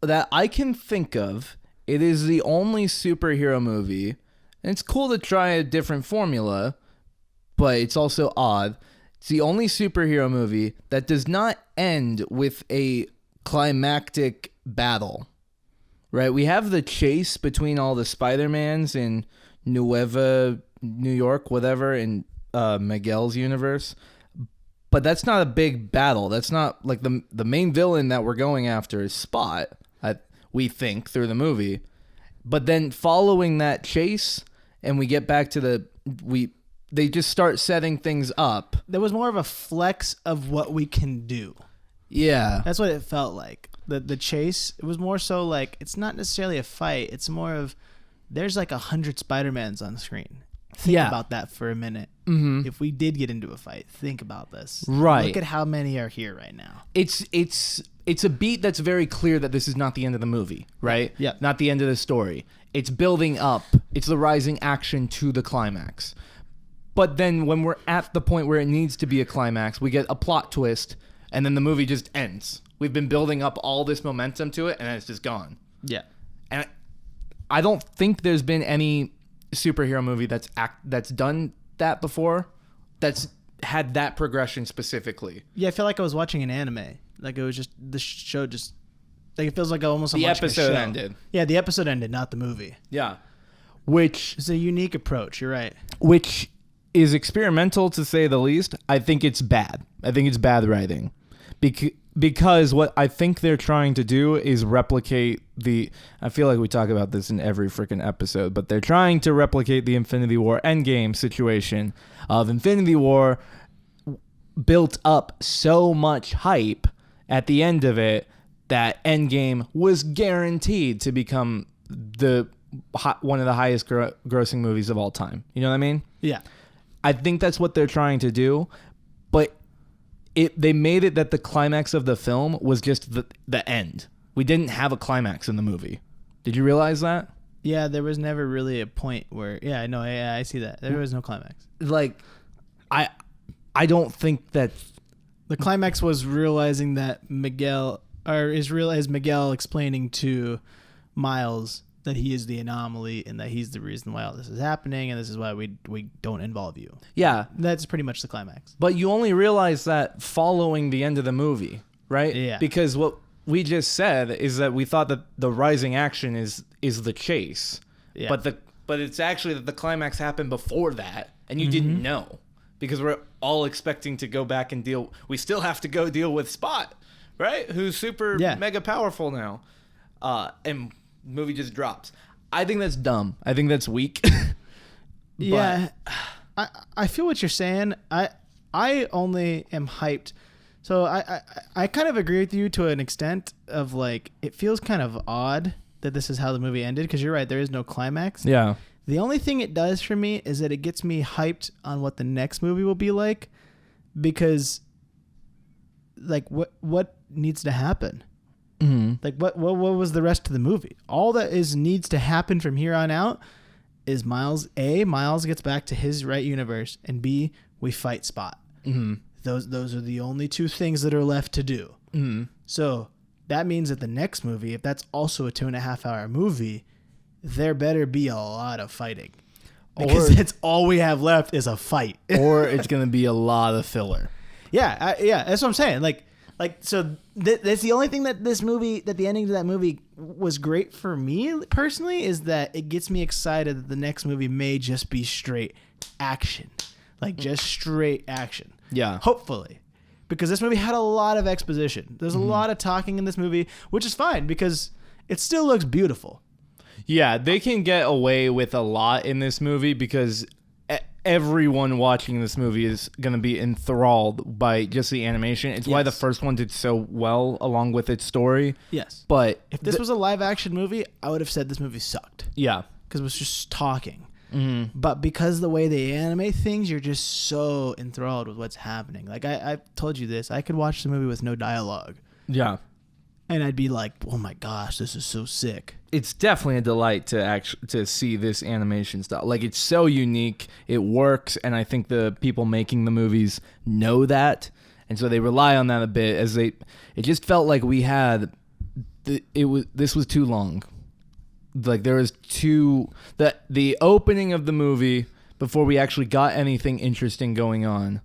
S1: that I can think of. It is the only superhero movie, and it's cool to try a different formula, but it's also odd. It's the only superhero movie that does not end with a climactic battle, right? We have the chase between all the Spider-Mans in New York, whatever, in Miguel's universe, but that's not a big battle. That's not like the main villain that we're going after is Spot. We think through the movie, but then following that chase, and we get back to they just start setting things up.
S2: There was more of a flex of what we can do.
S1: Yeah,
S2: that's what it felt like. The chase, it was more so like, it's not necessarily a fight. It's more of, there's like 100 Spider-Mans on screen. Think about that for a minute.
S1: Mm-hmm.
S2: If we did get into a fight, think about this.
S1: Right.
S2: Look at how many are here right now.
S1: It's a beat that's very clear that this is not the end of the movie, right?
S2: Yeah.
S1: Not the end of the story. It's building up. It's the rising action to the climax. But then when we're at the point where it needs to be a climax, we get a plot twist, and then the movie just ends. We've been building up all this momentum to it, and then it's just gone.
S2: Yeah.
S1: And I don't think there's been any superhero movie that's done that before, that's had that progression specifically.
S2: Yeah, I feel like I was watching an anime. Like it was just the show just like it feels like almost
S1: the episode ended.
S2: Yeah, the episode ended, not the movie.
S1: Yeah, which
S2: is a unique approach. You're right.
S1: Which is experimental to say the least. I think it's bad. I think it's bad writing, because what I think they're trying to do is replicate I feel like we talk about this in every freaking episode, but they're trying to replicate the Infinity War Endgame situation of Infinity War built up so much hype at the end of it that Endgame was guaranteed to become one of the highest grossing movies of all time. You know what I mean?
S2: Yeah.
S1: I think that's what they're trying to do, but they made it that the climax of the film was just the end. We didn't have a climax in the movie. Did you realize that?
S2: Yeah, there was never really a point where... Yeah, I know. I see that. There was no climax.
S1: Like, I don't think that...
S2: The climax was realizing that Miguel explaining to Miles that he is the anomaly and that he's the reason why all this is happening and this is why we don't involve you.
S1: Yeah.
S2: That's pretty much the climax.
S1: But you only realize that following the end of the movie, right?
S2: Yeah.
S1: Because what we just said is that we thought that the rising action is the chase.
S2: Yeah.
S1: But it's actually that the climax happened before that and you didn't know. Because we're all expecting to go back and we still have to go deal with Spot, right? Who's super mega powerful now. And movie just drops. I think that's dumb. I think that's weak.
S2: Yeah. I feel what you're saying. I only am hyped. So I kind of agree with you to an extent of like, it feels kind of odd that this is how the movie ended. Cause you're right. There is no climax.
S1: Yeah.
S2: The only thing it does for me is that it gets me hyped on what the next movie will be like, because like what needs to happen? Mm-hmm. Like what was the rest of the movie? All that needs to happen from here on out is Miles gets back to his right universe, and B, we fight Spot. Mm-hmm. Those are the only two things that are left to do. Mm-hmm. So that means that the next movie, if that's also a 2.5 hour movie, there better be a lot of fighting, because it's all we have left is a fight.
S1: Or it's going to be a lot of filler.
S2: Yeah, that's what I'm saying. Like so that's the only thing that the ending to that movie was great for me personally, is that it gets me excited that the next movie may just be straight action, like just straight action.
S1: Yeah,
S2: hopefully, because this movie had a lot of exposition. There's a lot of talking in this movie, which is fine because it still looks beautiful.
S1: Yeah, they can get away with a lot in this movie because everyone watching this movie is going to be enthralled by just the animation. It's why the first one did so well along with its story.
S2: Yes.
S1: But
S2: if this was a live action movie, I would have said this movie sucked.
S1: Yeah.
S2: Because it was just talking. Mm-hmm. But because the way they animate things, you're just so enthralled with what's happening. Like I told you this, I could watch the movie with no dialogue.
S1: Yeah.
S2: And I'd be like, oh my gosh, this is so sick.
S1: It's definitely a delight to see this animation style. Like, it's so unique. It works, and I think the people making the movies know that, and so they rely on that a bit. It just felt like we had this was too long. Like, there was the opening of the movie before we actually got anything interesting going on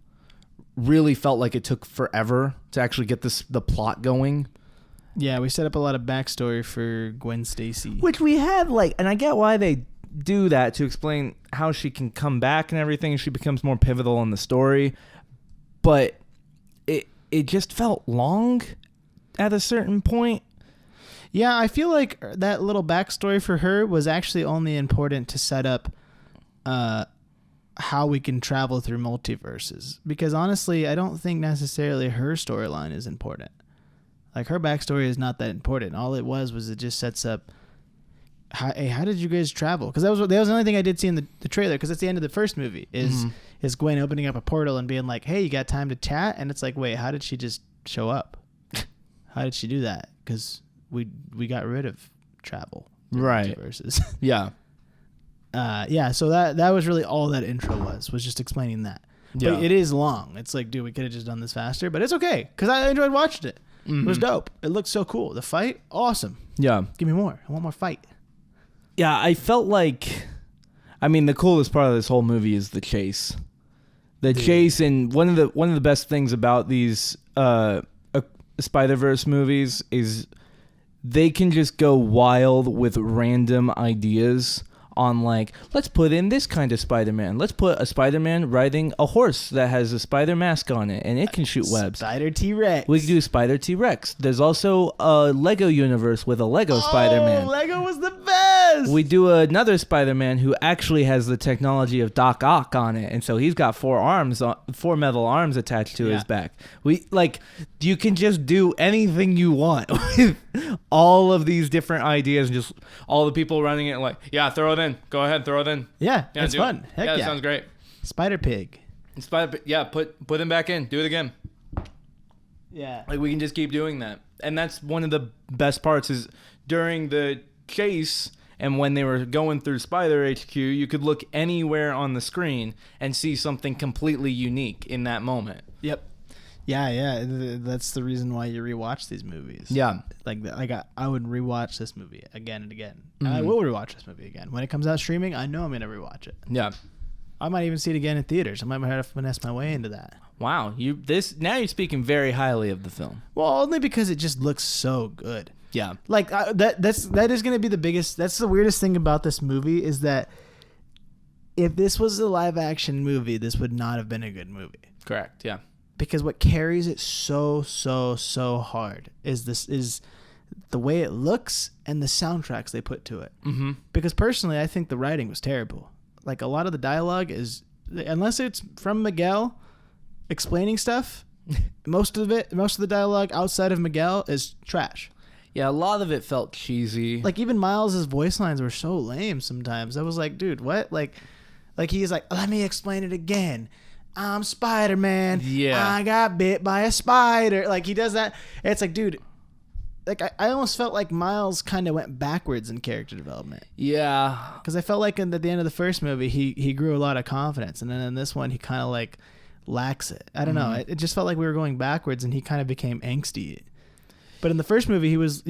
S1: really felt like it took forever to actually get the plot going.
S2: Yeah, we set up a lot of backstory for Gwen Stacy.
S1: Which we had, and I get why they do that, to explain how she can come back and everything. She becomes more pivotal in the story. But it just felt long at a certain point.
S2: Yeah, I feel like that little backstory for her was actually only important to set up how we can travel through multiverses. Because honestly, I don't think necessarily her storyline is important. Like, her backstory is not that important. All it was it just sets up, how did you guys travel? Because that was the only thing I did see in the trailer, because it's the end of the first movie, is Gwen opening up a portal and being like, hey, you got time to chat? And it's like, wait, how did she just show up? How did she do that? Because we got rid of travel.
S1: Right.
S2: Multiverses.
S1: Yeah.
S2: Yeah, so that was really all that intro was just explaining that. Yeah. But it is long. It's like, dude, we could have just done this faster, but it's okay, because I enjoyed watching it. Mm-hmm. It was dope. It looked so cool. The fight, awesome.
S1: Yeah.
S2: Give me more. I want more fight.
S1: Yeah, I felt like, the coolest part of this whole movie is the chase. The chase, and one of the best things about these Spider-Verse movies is they can just go wild with random ideas on like, let's put in this kind of Spider-Man. Let's put a Spider-Man riding a horse that has a spider mask on it and it can shoot webs.
S2: Spider T-Rex.
S1: We could do Spider T-Rex. There's also a Lego universe with a Lego Spider-Man.
S2: Lego was the best.
S1: We do another Spider-Man who actually has the technology of Doc Ock on it, and so he's got 4 metal arms attached to his back. You can just do anything you want with all of these different ideas, and just all the people running it like, yeah, throw it in. Go ahead, throw it in.
S2: Yeah, it's fun. Heck yeah,
S1: that sounds great.
S2: Spider Pig.
S1: Put him back in. Do it again.
S2: Yeah.
S1: Like, we can just keep doing that. And that's one of the best parts is during the chase and when they were going through Spider HQ, you could look anywhere on the screen and see something completely unique in that moment.
S2: Yep. Yeah. That's the reason why you rewatch these movies.
S1: Yeah.
S2: I would rewatch this movie again and again. Mm-hmm. I will rewatch this movie again. When it comes out streaming, I know I'm going to rewatch it.
S1: Yeah.
S2: I might even see it again in theaters. I might have to finesse my way into that.
S1: Wow, now you're speaking very highly of the film.
S2: Well, only because it just looks so good.
S1: Yeah,
S2: like that is going to be the biggest. That's the weirdest thing about this movie is that if this was a live action movie, this would not have been a good movie.
S1: Correct. Yeah,
S2: because what carries it so hard is the way it looks and the soundtracks they put to it. Mm-hmm. Because personally, I think the writing was terrible. Like, a lot of the dialogue is, unless it's from Miguel explaining stuff, most of the dialogue outside of Miguel is trash.
S1: Yeah, a lot of it felt cheesy.
S2: Like, even Miles's voice lines were so lame sometimes. I was like, dude, what? Like he's like, let me explain it again. I'm Spider-Man.
S1: Yeah.
S2: I got bit by a spider. Like, he does that. And it's like, dude, like, I almost felt like Miles kind of went backwards in character development.
S1: Yeah.
S2: Because I felt like at the end of the first movie, he grew a lot of confidence. And then in this one, he kind of, like, lacks it. I don't know. It just felt like we were going backwards, and he kind of became angsty. But in the first movie, he was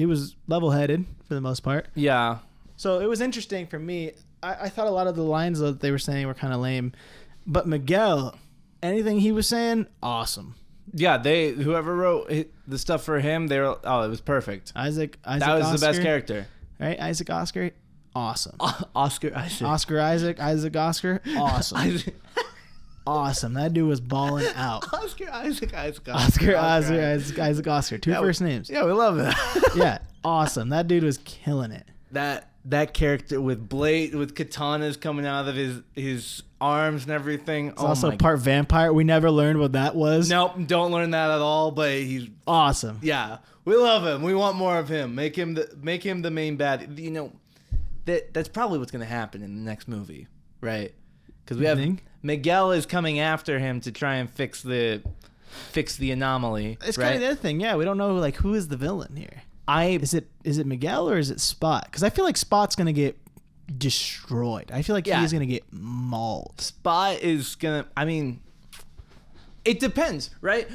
S2: level-headed for the most part.
S1: Yeah. So
S2: it was interesting for me. I thought a lot of the lines that they were saying were kind of lame. But Miguel, anything he was saying, awesome.
S1: Yeah, whoever wrote the stuff for him, it was perfect.
S2: Isaac
S1: that was
S2: Oscar,
S1: the best character.
S2: Right? Isaac Oscar, awesome.
S1: Oscar Isaac.
S2: Isaac Oscar, awesome. Awesome. That dude was balling out.
S1: Isaac
S2: Oscar. Two first names.
S1: Yeah, we love it.
S2: Yeah, awesome. That dude was killing it.
S1: That character with katanas coming out of his arms and everything.
S2: It's also part vampire. We never learned what that was.
S1: Nope, don't learn that at all. But he's
S2: awesome.
S1: Yeah, we love him. We want more of him. Make him the main bad. You know, that's probably what's gonna happen in the next movie, right? Because we have Miguel is coming after him to try and fix the anomaly.
S2: It's
S1: right?
S2: kind of the other thing. Yeah, we don't know who is the villain here. Is it Miguel or is it Spot? Because I feel like Spot's gonna get destroyed. I feel like he's gonna get mauled.
S1: Spot is gonna. I mean, it depends, right?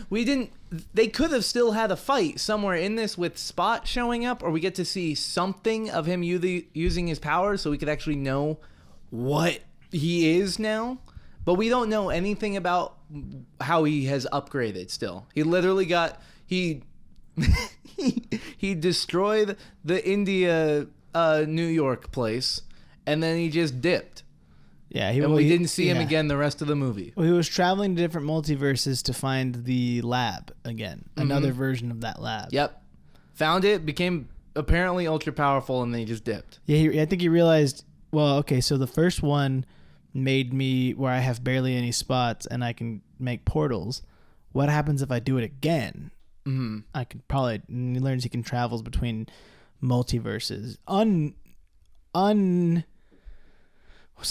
S1: They could have still had a fight somewhere in this with Spot showing up, or we get to see something of him using his powers, so we could actually know what he is now. But we don't know anything about how he has upgraded. Still, he literally he destroyed the India, New York place, and then he just dipped.
S2: Yeah,
S1: we didn't see him again the rest of the movie.
S2: Well, he was traveling to different multiverses to find the lab again, another version of that lab.
S1: Yep, found it, became apparently ultra powerful, and then he just dipped.
S2: Yeah, I think he realized. Well, okay, so the first one made me where I have barely any spots, and I can make portals. What happens if I do it again? Mm-hmm. I could probably. And he learns he can travel between multiverses. What's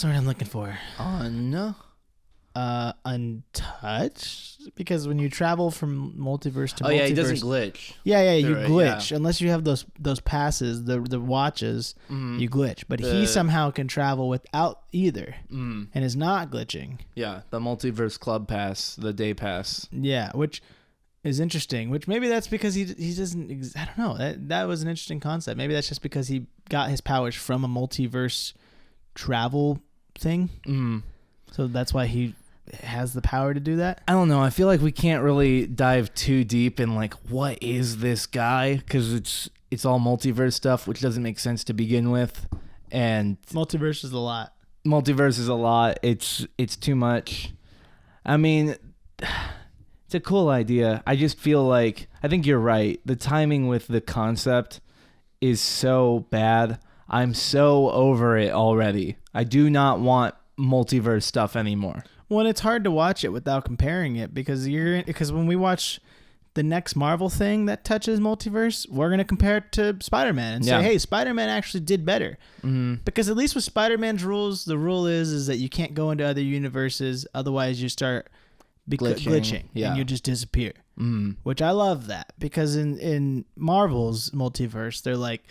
S2: the word I'm looking for? Untouched, because when you travel from multiverse to multiverse,
S1: he doesn't glitch.
S2: Yeah, you glitch unless you have those passes, the watches. You glitch, but he somehow can travel without either, and is not glitching.
S1: Yeah, the multiverse club pass, the day pass.
S2: Yeah, which is interesting. Which maybe that's because he doesn't. I don't know. That was an interesting concept. Maybe that's just because he got his powers from a multiverse travel thing. So that's why has the power to do that.
S1: I don't know. I feel like we can't really dive too deep in like what is this guy, because it's all multiverse stuff, which doesn't make sense to begin with. And
S2: Multiverse is a lot.
S1: Multiverse is a lot. It's too much. I mean, it's a cool idea. I just feel like, I think you're right. The timing with the concept is so bad. I'm so over it already. I do not want multiverse stuff anymore.
S2: Well, it's hard to watch it without comparing it, because when we watch the next Marvel thing that touches multiverse, we're going to compare it to Spider-Man and say, hey, Spider-Man actually did better. Mm-hmm. Because at least with Spider-Man's rules, the rule is that you can't go into other universes, otherwise you start glitching and you just disappear. Mm-hmm. Which I love that, because in Marvel's multiverse, they're like,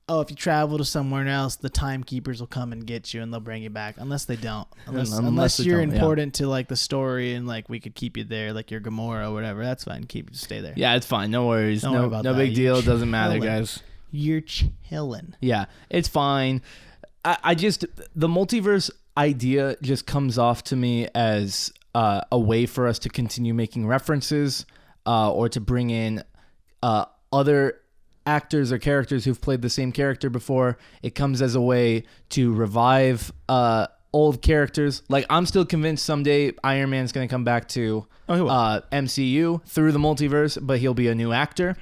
S2: oh, if you travel to somewhere else, the timekeepers will come and get you and they'll bring you back. Unless they don't. Unless you're important to like the story and like we could keep you there, like your Gamora or whatever. That's fine. Stay there.
S1: Yeah, it's fine. No worries.
S2: Don't worry about
S1: no
S2: that.
S1: big deal. It doesn't matter, guys.
S2: You're chilling.
S1: Yeah, it's fine. I just, the multiverse idea just comes off to me as a way for us to continue making references or to bring in other actors or characters who've played the same character before. It comes as a way to revive old characters. Like, I'm still convinced someday Iron Man's going to come back to MCU through the multiverse, but he'll be a new actor.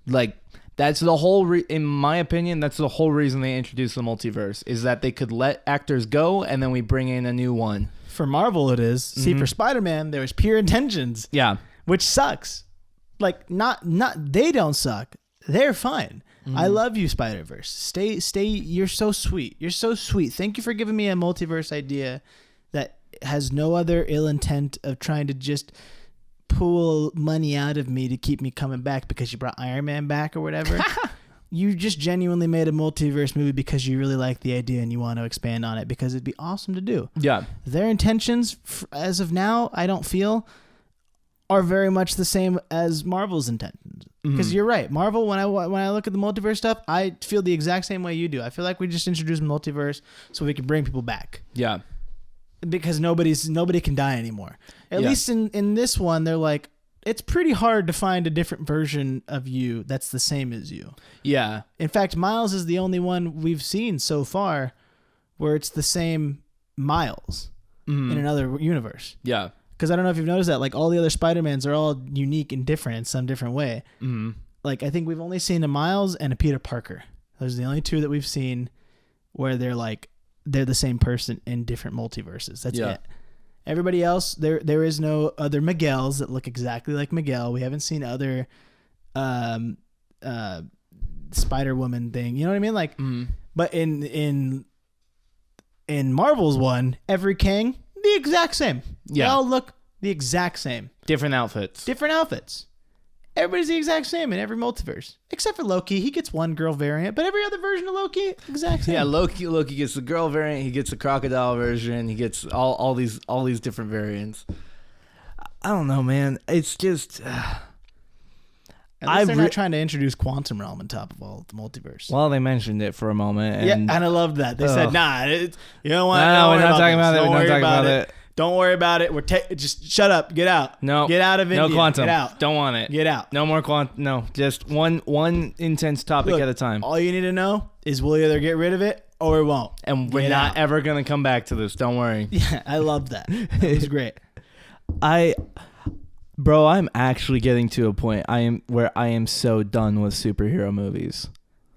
S1: Like, that's the whole, in my opinion, that's the whole reason they introduced the multiverse, is that they could let actors go and then we bring in a new one.
S2: For Marvel, it is. Mm-hmm. See, for Spider-Man, there was pure intentions.
S1: Yeah.
S2: Which sucks. Like, not they don't suck. They're fine. Mm. I love you, Spiderverse. Stay. You're so sweet. You're so sweet. Thank you for giving me a multiverse idea that has no other ill intent of trying to just pull money out of me to keep me coming back because you brought Iron Man back or whatever. You just genuinely made a multiverse movie because you really like the idea and you want to expand on it because it'd be awesome to do. Yeah. Their intentions, as of now, I don't feel, are very much the same as Marvel's intentions. Because you're right. Marvel, when I look at the multiverse stuff, I feel the exact same way you do. I feel like we just introduced multiverse so we can bring people back. Yeah. Because nobody can die anymore. At least in this one, they're like, it's pretty hard to find a different version of you that's the same as you. Yeah. In fact, Miles is the only one we've seen so far where it's the same Miles in another universe. Yeah. Because I don't know if you've noticed that, like, all the other Spider-Mans are all unique and different in some different way. Mm-hmm. Like, I think we've only seen a Miles and a Peter Parker. Those are the only two that we've seen where they're the same person in different multiverses. That's it. Everybody else, there is no other Miguels that look exactly like Miguel. We haven't seen other Spider-Woman thing. You know what I mean? Like, but in Marvel's one, every Kang, the exact same. Yeah. They all look the exact same. Different outfits. Everybody's the exact same in every multiverse. Except for Loki. He gets one girl variant, but every other version of Loki, exact same. Yeah, Loki gets the girl variant, he gets the crocodile version, he gets all these different variants. I don't know, man. It's just they're not trying to introduce Quantum Realm on top of all the multiverse. Well, they mentioned it for a moment. And, and I loved that. They said, nah, you don't want to. No, we're not talking about it. We're not talking about it. Don't worry about it. Just shut up. Get out. No. Get out of India. No quantum. Get out. Don't want it. Get out. No more quantum. No. Just one intense topic at a time. All you need to know is we'll either get rid of it or it won't. And we're not ever going to come back to this. Don't worry. Yeah, I loved that. That was great. Bro, I'm actually getting to a point where I am so done with superhero movies.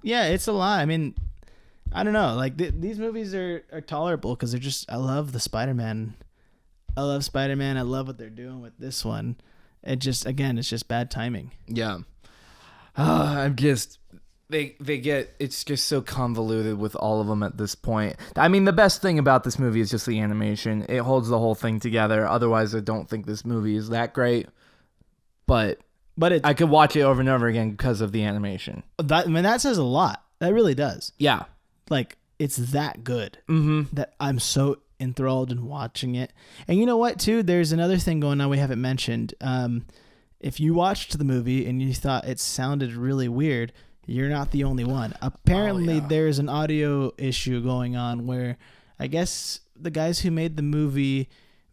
S2: Yeah, it's a lot. I mean, I don't know. Like, these movies are tolerable because they're just, I love the Spider-Man. I love Spider-Man. I love what they're doing with this one. It just, again, it's just bad timing. Yeah. I'm just, it's just so convoluted with all of them at this point. I mean, the best thing about this movie is just the animation. It holds the whole thing together. Otherwise, I don't think this movie is that great. But I could watch it over and over again because of the animation. That says a lot. That really does. Yeah. Like, it's that good that I'm so enthralled in watching it. And you know what, too? There's another thing going on we haven't mentioned. If you watched the movie and you thought it sounded really weird, you're not the only one. Apparently, there's an audio issue going on where I guess the guys who made the movie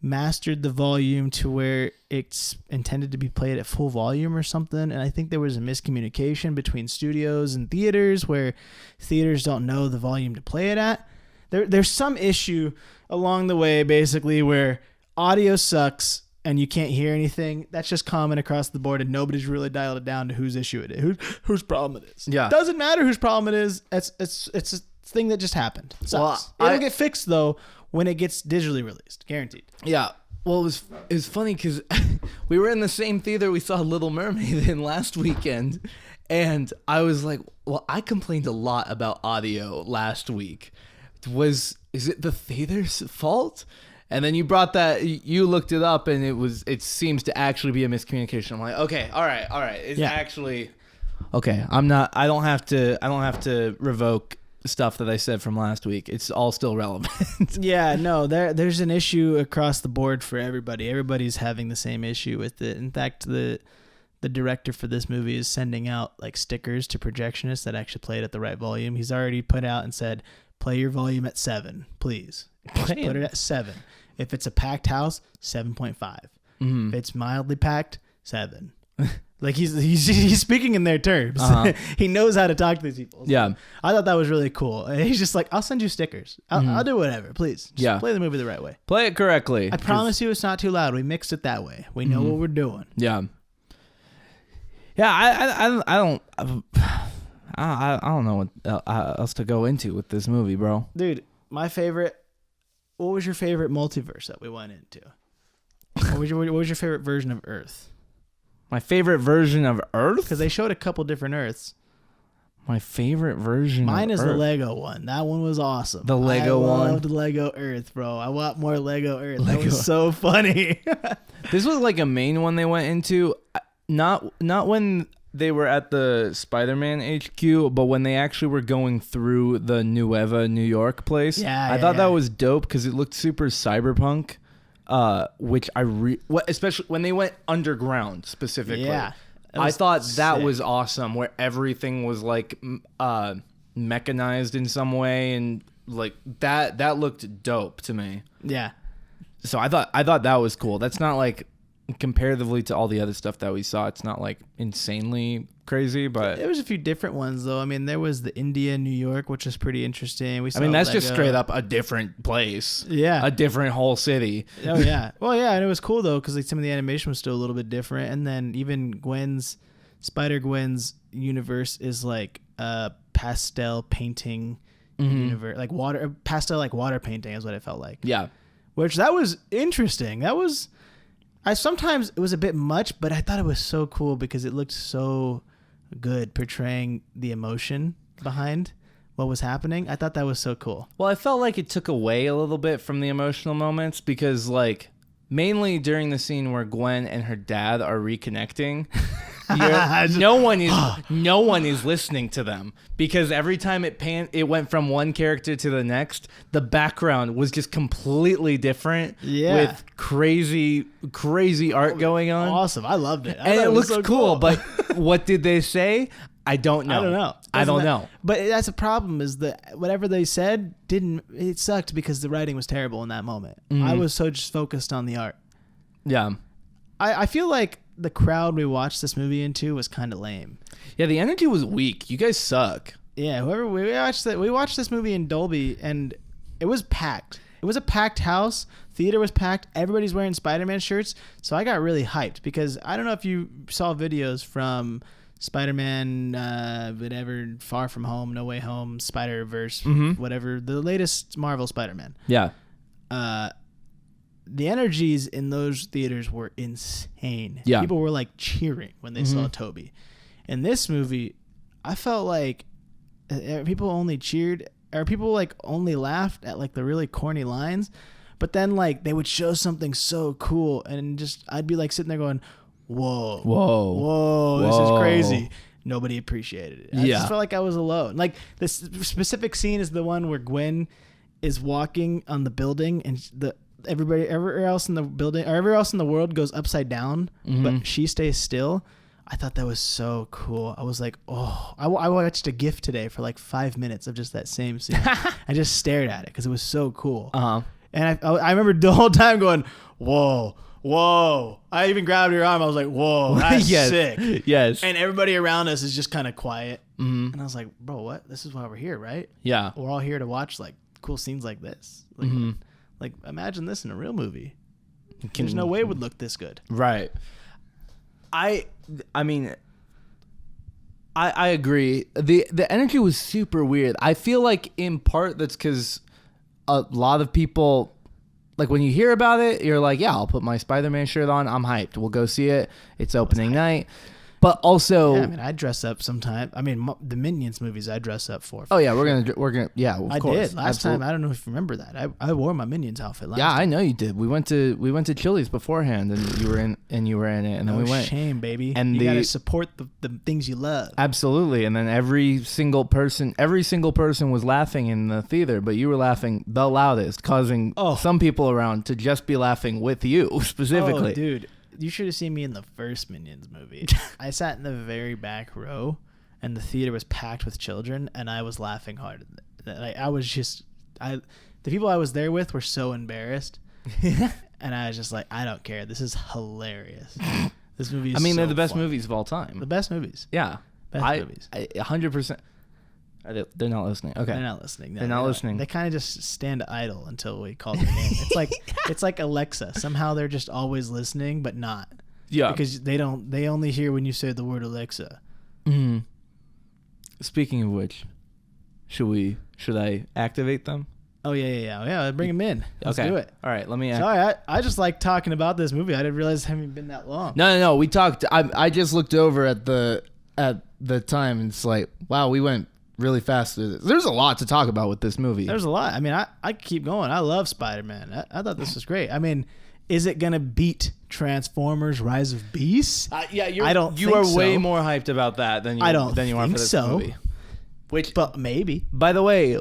S2: mastered the volume to where it's intended to be played at full volume or something. And I think there was a miscommunication between studios and theaters where theaters don't know the volume to play it at. There's some issue along the way, basically, where audio sucks and you can't hear anything. That's just common across the board, and nobody's really dialed it down to whose issue it is, whose problem it is.
S1: Yeah.
S2: Doesn't matter whose problem it is. It's a thing that just happened. Sucks.
S1: Well,
S2: It'll get fixed, though, when it gets digitally released. Guaranteed.
S1: Yeah. Well, it was funny because we were in the same theater we saw Little Mermaid in last weekend, and I was like, well, I complained a lot about audio last week. Is it the theater's fault? And then you brought that, you looked it up, and it seems to actually be a miscommunication. I'm like, okay, all right. It's actually okay. I don't have to revoke stuff that I said from last week. It's all still relevant.
S2: Yeah, no, there's an issue across the board for everybody. Everybody's having the same issue with it. In fact, the director for this movie is sending out like stickers to projectionists that actually play it at the right volume. He's already put out and said, play your volume at 7, please. Just put it at 7. If it's a packed house, 7.5. If it's mildly packed, 7. Like he's speaking in their terms. He knows how to talk to these people. So
S1: Yeah,
S2: I thought that was really cool. And he's just like, I'll send you stickers. I'll do whatever, please. Just play the movie the right way.
S1: play it correctly.
S2: I promise you, it's not too loud. We mixed it that way. We know what we're doing.
S1: Yeah. Yeah, I don't know what else to go into with this movie, bro.
S2: Dude, my favorite. What was your favorite multiverse that we went into? What was your favorite version of Earth?
S1: My favorite version of Earth?
S2: Because they showed a couple different Earths.
S1: My favorite version
S2: Mine
S1: of
S2: is
S1: Earth.
S2: the Lego one. That one was awesome.
S1: The Lego one?
S2: I loved Lego Earth, bro. I want more Lego Earth. That was so funny.
S1: This was like a main one they went into. Not when they were at the Spider-Man HQ, but when they actually were going through the Nueva New York place. I thought that was dope because it looked super cyberpunk, which especially when they went underground specifically.
S2: Yeah,
S1: I thought that
S2: sick.
S1: was awesome, where everything was like mechanized in some way, and like that looked dope to me.
S2: Yeah.
S1: So I thought that was cool. That's not like, comparatively to all the other stuff that we saw, it's not like insanely crazy, but
S2: there was a few different ones though. I mean, there was the India, New York, which was pretty interesting.
S1: I mean, that's just straight up a different place.
S2: Yeah,
S1: a different whole city.
S2: Oh yeah. Well, yeah, and it was cool though because like some of the animation was still a little bit different, and then even Spider-Gwen's universe is like a pastel painting universe, like water painting is what it felt like.
S1: Yeah,
S2: which that was interesting. Sometimes it was a bit much, but I thought it was so cool because it looked so good portraying the emotion behind what was happening. I thought that was so cool.
S1: Well, I felt like it took away a little bit from the emotional moments because, like, mainly during the scene where Gwen and her dad are reconnecting, no one is listening to them because every time it went from one character to the next, the background was just completely different with crazy art going on.
S2: Awesome. I loved it.
S1: And it looks so cool, but what did they say? I don't know. I don't know.
S2: But that's a problem is that whatever they said it sucked because the writing was terrible in that moment. I was so just focused on the art.
S1: Yeah.
S2: I feel like the crowd we watched this movie into was kind of lame.
S1: Yeah, the energy was weak. You guys suck.
S2: Yeah, we watched this movie in Dolby and it was packed. It was a packed house. Theater was packed. Everybody's wearing Spider-Man shirts. So I got really hyped because I don't know if you saw videos from Spider-Man, whatever, Far From Home, No Way Home, Spiderverse, whatever, the latest Marvel Spider-Man.
S1: Yeah.
S2: The energies in those theaters were insane.
S1: Yeah.
S2: People were like cheering when they saw Toby. In this movie, I felt like people only cheered, or people like only laughed at like the really corny lines, but then like they would show something so cool and just I'd be like sitting there going, whoa, this is crazy. Nobody appreciated it. I just felt like I was alone. Like this specific scene is the one where Gwen is walking on the building and everywhere else in the building or everywhere else in the world goes upside down, but she stays still. I thought that was so cool. I was like, oh, I watched a GIF today for like 5 minutes of just that same scene. I just stared at it because it was so cool. And I remember the whole time going, whoa. Whoa. I even grabbed your arm. I was like, whoa, that's sick.
S1: Yes.
S2: And everybody around us is just kind of quiet. Mm-hmm. And I was like, bro, what? This is why we're here, right?
S1: Yeah.
S2: We're all here to watch like cool scenes like this. Like, like imagine this in a real movie. There's no way it would look this good.
S1: Right. I mean, I agree. The energy was super weird. I feel like in part that's because a lot of people, like when you hear about it, you're like, yeah, I'll put my Spider-Man shirt on. I'm hyped. We'll go see it. It's opening night. But also,
S2: yeah, I mean, I dress up sometime. I mean, the Minions movies I dress up for.
S1: Oh yeah, we're gonna yeah. Of course.
S2: I did last time. I don't know if you remember that. I wore my Minions outfit last.
S1: Yeah,
S2: time.
S1: I know you did. We went to Chili's beforehand, and you were in it, and then we went.
S2: Shame, baby.
S1: And
S2: you gotta support the things you love.
S1: Absolutely, and then every single person was laughing in the theater, but you were laughing the loudest, causing some people around to just be laughing with you specifically.
S2: Oh, dude. You should have seen me in the first Minions movie. I sat in the very back row, and the theater was packed with children, and I was laughing hard. The people I was there with were so embarrassed, and I was just like, I don't care. This is hilarious. This movie is
S1: they're the best movies of all time.
S2: The best movies.
S1: Yeah.
S2: Best movies.
S1: 100%. They're not listening. Okay.
S2: They're not listening. No,
S1: they're not listening.
S2: They kind of just stand idle until we call their name. It's like Alexa. Somehow they're just always listening, but not.
S1: Yeah.
S2: Because they only hear when you say the word Alexa.
S1: Mm-hmm. Speaking of which, should I activate them?
S2: Oh yeah. Bring them in. Let's do it.
S1: All right. Let me.
S2: Sorry, I just like talking about this movie. I didn't realize it hadn't been that long.
S1: No. We talked. I just looked over at the time, and it's like, wow, we went really fast through this. There's a lot to talk about with this movie.
S2: There's a lot. I mean, I keep going. I love Spider-Man. I thought this was great. I mean, is it gonna beat Transformers: Rise of Beasts?
S1: Yeah,
S2: you
S1: are way more hyped about that than you are for this movie.
S2: But maybe.
S1: By the way,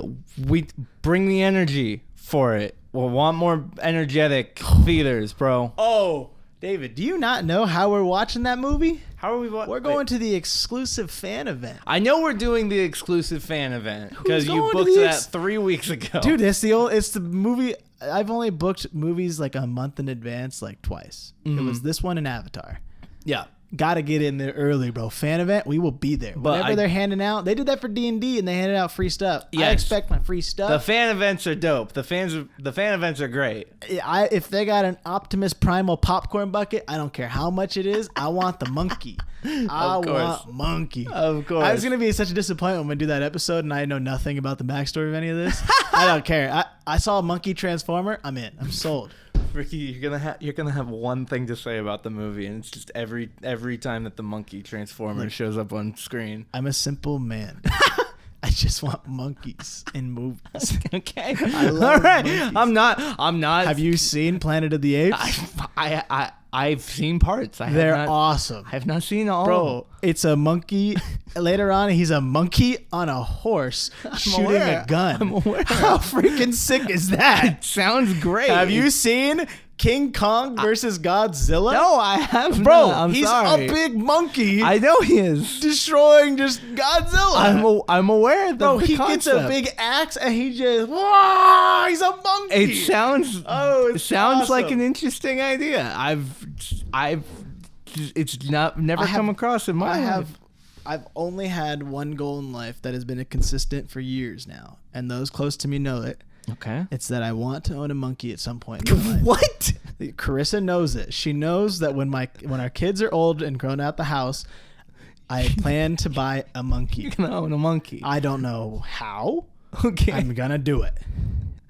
S1: we bring the energy for it. We'll want more energetic theaters, bro.
S2: Oh, David, do you not know how we're watching that movie?
S1: How are we watching?
S2: We're going to the exclusive fan event.
S1: I know we're doing the exclusive fan event because you booked that 3 weeks ago.
S2: Dude, it's the movie. I've only booked movies like a month in advance, like twice. Mm-hmm. It was this one and Avatar.
S1: Yeah.
S2: Gotta get in there early, bro. Fan event, we will be there. Whenever they're handing out, they did that for D&D, and they handed out free stuff. Yes. I expect my free stuff.
S1: The fan events are dope. The fan events are great.
S2: If they got an Optimus Primal popcorn bucket, I don't care how much it is. I want the monkey. I want monkey.
S1: Of course.
S2: I was gonna be such a disappointment when we do that episode, and I know nothing about the backstory of any of this. I don't care. I saw a monkey transformer. I'm in. I'm sold.
S1: Ricky, you're gonna have one thing to say about the movie, and it's just every time that the monkey transformer shows up on screen.
S2: I'm a simple man. I just want monkeys in movies.
S1: Okay.
S2: I love monkeys.
S1: I'm not.
S2: Have you seen Planet of the Apes?
S1: I've seen parts.
S2: They're awesome. I
S1: have not seen all.
S2: Bro, it's a monkey. Later on, he's a monkey on a horse shooting a gun.
S1: I'm aware.
S2: How freaking sick is that?
S1: It sounds great.
S2: Have you seen King Kong versus Godzilla?
S1: No, I haven't.
S2: Bro, he's a big monkey.
S1: I know he is.
S2: Destroying just Godzilla.
S1: I'm aware of
S2: Bro, he gets a big axe and he just, whoa, he's a monkey.
S1: It sounds
S2: awesome.
S1: like an interesting idea. It's never come across in my life.
S2: I've only had one goal in life that has been a consistent for years now, and those close to me know it.
S1: Okay.
S2: It's that I want to own a monkey at some point in my life.
S1: What?
S2: Carissa knows it. She knows that when our kids are old and grown out the house, I plan to buy a monkey.
S1: You're gonna own a monkey.
S2: I don't know how.
S1: Okay.
S2: I'm gonna do it.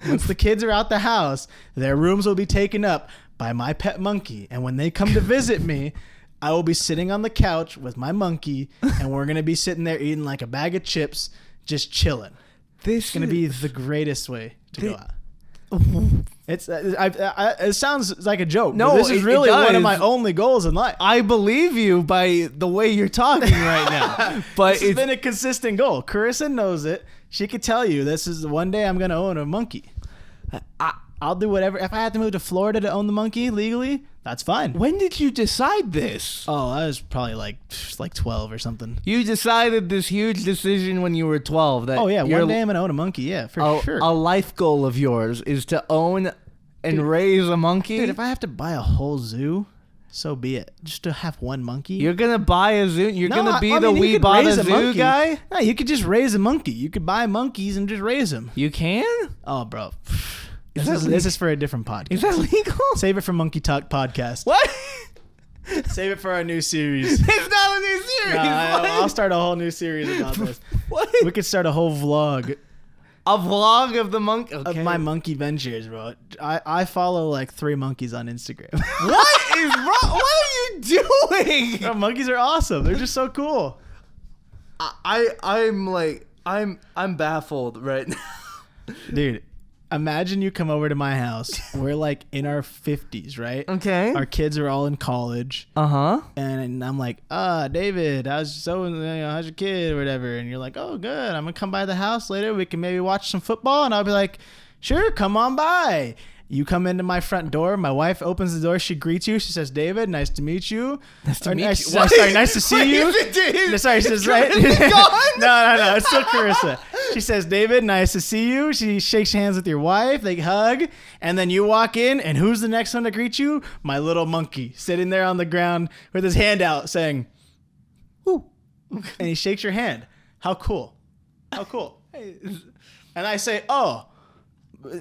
S2: Once the kids are out the house, their rooms will be taken up by my pet monkey, and when they come to visit me, I will be sitting on the couch with my monkey, and we're gonna be sitting there eating like a bag of chips, just chilling. This is gonna be the greatest way to go out. It sounds like a joke.
S1: No,
S2: but this is really one of my only goals in life.
S1: I believe you by the way you're talking right now. But
S2: it's been a consistent goal. Carissa knows it. She could tell you this is one day I'm gonna own a monkey. I'll do whatever. If I have to move to Florida to own the monkey legally, that's fine.
S1: When did you decide this?
S2: Oh, I was probably like 12 or something.
S1: You decided this huge decision when you were 12. That
S2: one day I'm gonna own a monkey. Yeah, for sure.
S1: A life goal of yours is to own and raise a monkey.
S2: Dude, if I have to buy a whole zoo, so be it. Just to have one monkey.
S1: You're gonna buy a zoo. You're gonna be the
S2: you
S1: we
S2: could
S1: bought a
S2: raise
S1: zoo
S2: monkey.
S1: guy.
S2: No, you could just raise a monkey. You could buy monkeys and just raise them.
S1: You can.
S2: Oh, bro.
S1: This
S2: is for a different podcast.
S1: Is that legal?
S2: Save it for Monkey Talk podcast.
S1: What?
S2: Save it for our new series.
S1: It's not a new series.
S2: I'll start a whole new series about this.
S1: What?
S2: We could start a whole vlog.
S1: A vlog of the monkey. Okay.
S2: Of my monkey ventures, bro. I follow like 3 monkeys on Instagram.
S1: What is wrong? What are you doing?
S2: Bro, monkeys are awesome. They're just so cool.
S1: I'm baffled right now.
S2: Dude, imagine you come over to my house. We're like in our 50s, right?
S1: Okay.
S2: Our kids are all in college.
S1: Uh-huh.
S2: And I'm like, David, how's your kid or whatever? And you're like, oh, good. I'm going to come by the house later. We can maybe watch some football. And I'll be like, sure, come on by. You come into my front door. My wife opens the door. She greets you. She says, David, nice to meet you.
S1: Nice to meet you.
S2: Sorry, nice to see you. Sorry, she says, right? No. It's still Carissa. She says, David, nice to see you. She shakes hands with your wife. They hug. And then you walk in. And who's the next one to greet you? My little monkey sitting there on the ground with his hand out saying, ooh. And he shakes your hand. How cool. How cool. And I say, oh.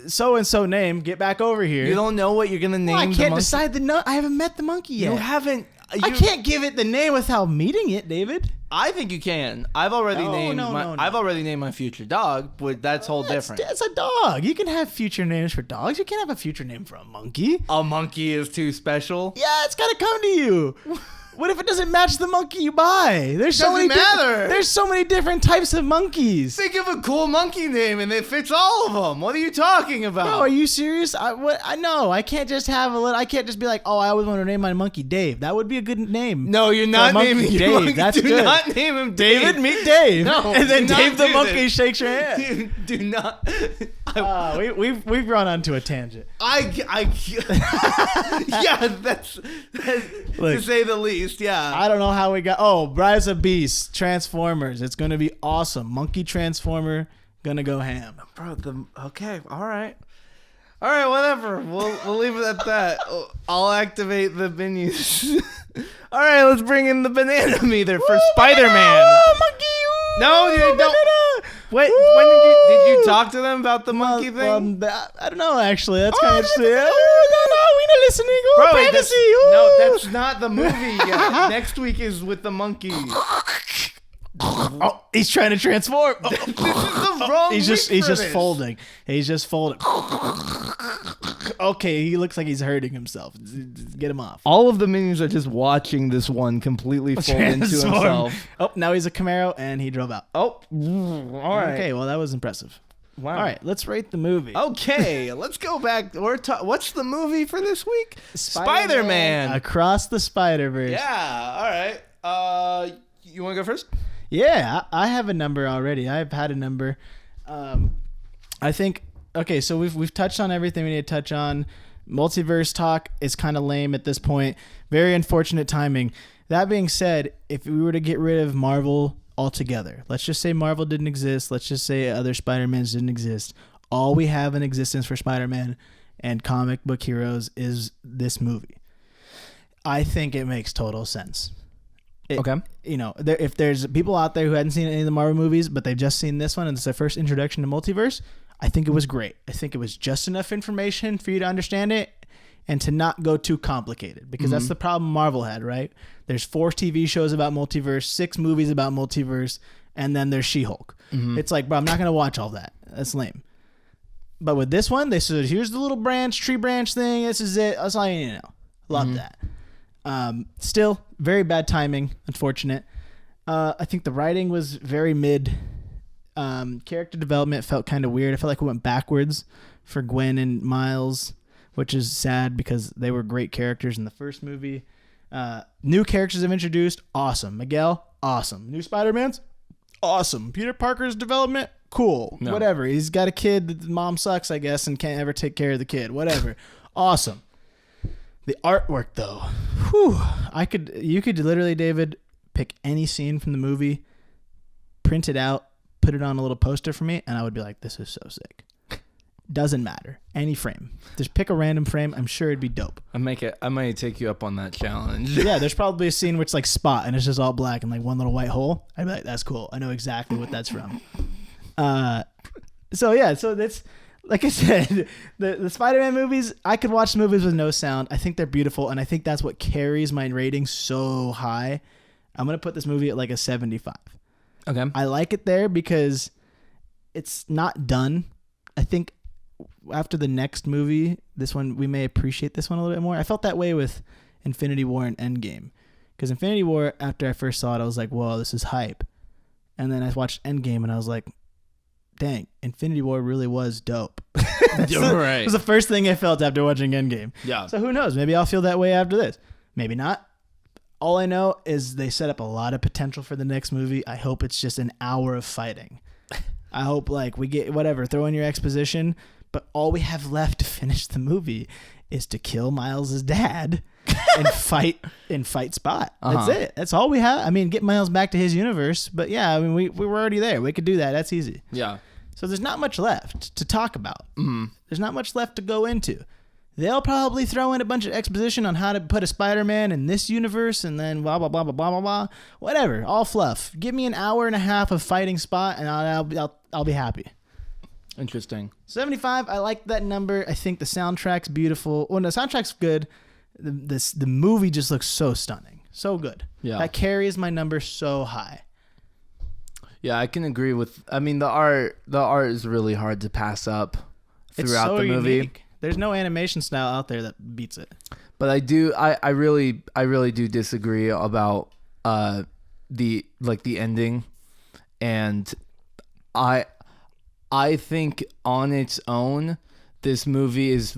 S2: So-and-so name, get back over here.
S1: You don't know what you're gonna name.
S2: I
S1: the
S2: can't
S1: monkey?
S2: decide I haven't met the monkey yet.
S1: You haven't.
S2: I can't give it the name without meeting it, David.
S1: I think you can. I've already named
S2: no.
S1: I've already named my future dog, but that's whole different.
S2: It's a dog. You can have future names for dogs. You can't have a future name for a monkey.
S1: A monkey is too special.
S2: Yeah, it's gotta come to you. What if it doesn't match the monkey you buy? There's
S1: Doesn't matter.
S2: There's so many different types of monkeys.
S1: Think of a cool monkey name and it fits all of them. What are you talking about?
S2: Bro, are you serious? I know. I can't just have a little. I can't just be like, oh, I always want to name my monkey Dave. That would be a good name.
S1: No, you're not naming your
S2: Dave.
S1: monkey.
S2: That's
S1: do
S2: good.
S1: not name him Dave.
S2: David, meet Dave.
S1: No,
S2: and then
S1: do not
S2: Dave the
S1: do
S2: monkey
S1: this.
S2: shakes your hand.
S1: Do not.
S2: We've run onto a tangent.
S1: Yeah, that's
S2: Look,
S1: to say the least. Yeah.
S2: I don't know how we got. Oh, Rise of Beasts, Transformers. It's gonna be awesome. Monkey Transformer, gonna go ham.
S1: Bro, okay, all right, whatever. We'll leave it at that. I'll activate the menus. All right, let's bring in the banana meter for Spider-Man.
S2: Monkey.
S1: No, you don't.
S2: Banana.
S1: Wait, when did you talk to them about the monkey thing?
S2: I don't know. Actually, that's kind of interesting. Oh, we're not listening. Oh,
S1: Bro,
S2: privacy.
S1: No, that's not the movie yet. Next week is with the monkey.
S2: Oh, he's trying to transform. Oh.
S1: This is the wrong.
S2: He's just folding. He's just folding. Okay, he looks like he's hurting himself. Get him off.
S1: All of the minions are just watching this one completely fold into himself.
S2: Oh, now he's a Camaro and he drove out.
S1: Oh, all right.
S2: Okay, well that was impressive.
S1: Wow.
S2: All right, let's rate the movie.
S1: Okay, let's go back. What's the movie for this week? Spider-Man.
S2: Across the Spiderverse.
S1: Yeah. All right. You want to go first?
S2: Yeah, I have a number already. I've had a number. I think. Okay, so we've touched on everything we need to touch on. Multiverse talk is kind of lame at this point. Very unfortunate timing. That being said, if we were to get rid of Marvel altogether, let's just say Marvel didn't exist. Let's just say other Spider-Mans didn't exist. All we have in existence for Spider-Man and comic book heroes is this movie. I think it makes total sense.
S1: Okay.
S2: You know, if there's people out there who hadn't seen any of the Marvel movies, but they've just seen this one and it's their first introduction to multiverse, I think it was great. I think it was just enough information for you to understand it and to not go too complicated, because that's the problem Marvel had, right? There's 4 TV shows about multiverse, 6 movies about multiverse, and then there's She-Hulk. It's like, bro, I'm not going to watch all that. That's lame. But with this one, they said, here's the little tree branch thing. This is it. That's all you need to know. Love that. Still, very bad timing. Unfortunate. I think the writing was very mid. Character development felt kind of weird. I felt like it went backwards for Gwen and Miles, which is sad because they were great characters in the first movie. New characters have introduced. Awesome. Miguel, awesome. New Spider-Mans, awesome. Peter Parker's development, cool. No. Whatever. He's got a kid that mom sucks, I guess, and can't ever take care of the kid. Whatever. Awesome. The artwork, though. Whew. You could literally, David, pick any scene from the movie, print it out, put it on a little poster for me, and I would be like, this is so sick. Doesn't matter. Any frame. Just pick a random frame. I'm sure it'd be dope.
S1: I might take you up on that challenge.
S2: Yeah, there's probably a scene where it's like Spot and it's just all black and like one little white hole. I'd be like, that's cool. I know exactly what that's from. So that's, like I said, the Spider-Man movies, I could watch movies with no sound. I think they're beautiful, and I think that's what carries my rating so high. I'm going to put this movie at like a 75.
S1: Okay.
S2: I like it there because it's not done. I think after the next movie, this one, we may appreciate this one a little bit more. I felt that way with Infinity War and Endgame. Because Infinity War, after I first saw it, I was like, whoa, this is hype. And then I watched Endgame and I was like, dang, Infinity War really was dope.
S1: Right.
S2: It was the first thing I felt after watching Endgame.
S1: Yeah.
S2: So who knows? Maybe I'll feel that way after this. Maybe not. All I know is they set up a lot of potential for the next movie. I hope it's just an hour of fighting. I hope like we get whatever, throw in your exposition, but all we have left to finish the movie is to kill Miles' dad and fight Spot. That's it. That's all we have. I mean, get Miles back to his universe, but yeah, I mean we were already there. We could do that. That's easy.
S1: Yeah.
S2: So there's not much left to talk about.
S1: Mm-hmm.
S2: There's not much left to go into. They'll probably throw in a bunch of exposition on how to put a Spider-Man in this universe and then blah, blah, blah, blah, blah, blah, blah. Whatever. All fluff. Give me an hour and a half of fighting Spot and I'll be happy.
S1: Interesting.
S2: 75, I like that number. I think the soundtrack's beautiful. Well, no, the soundtrack's good. The movie just looks so stunning. So good.
S1: Yeah.
S2: That carries my number so high.
S1: Yeah, I can agree with, I mean, the art is really hard to pass up throughout the movie.
S2: Unique. There's no animation style out there that beats it.
S1: But I really do disagree about the ending, and I think on its own this movie is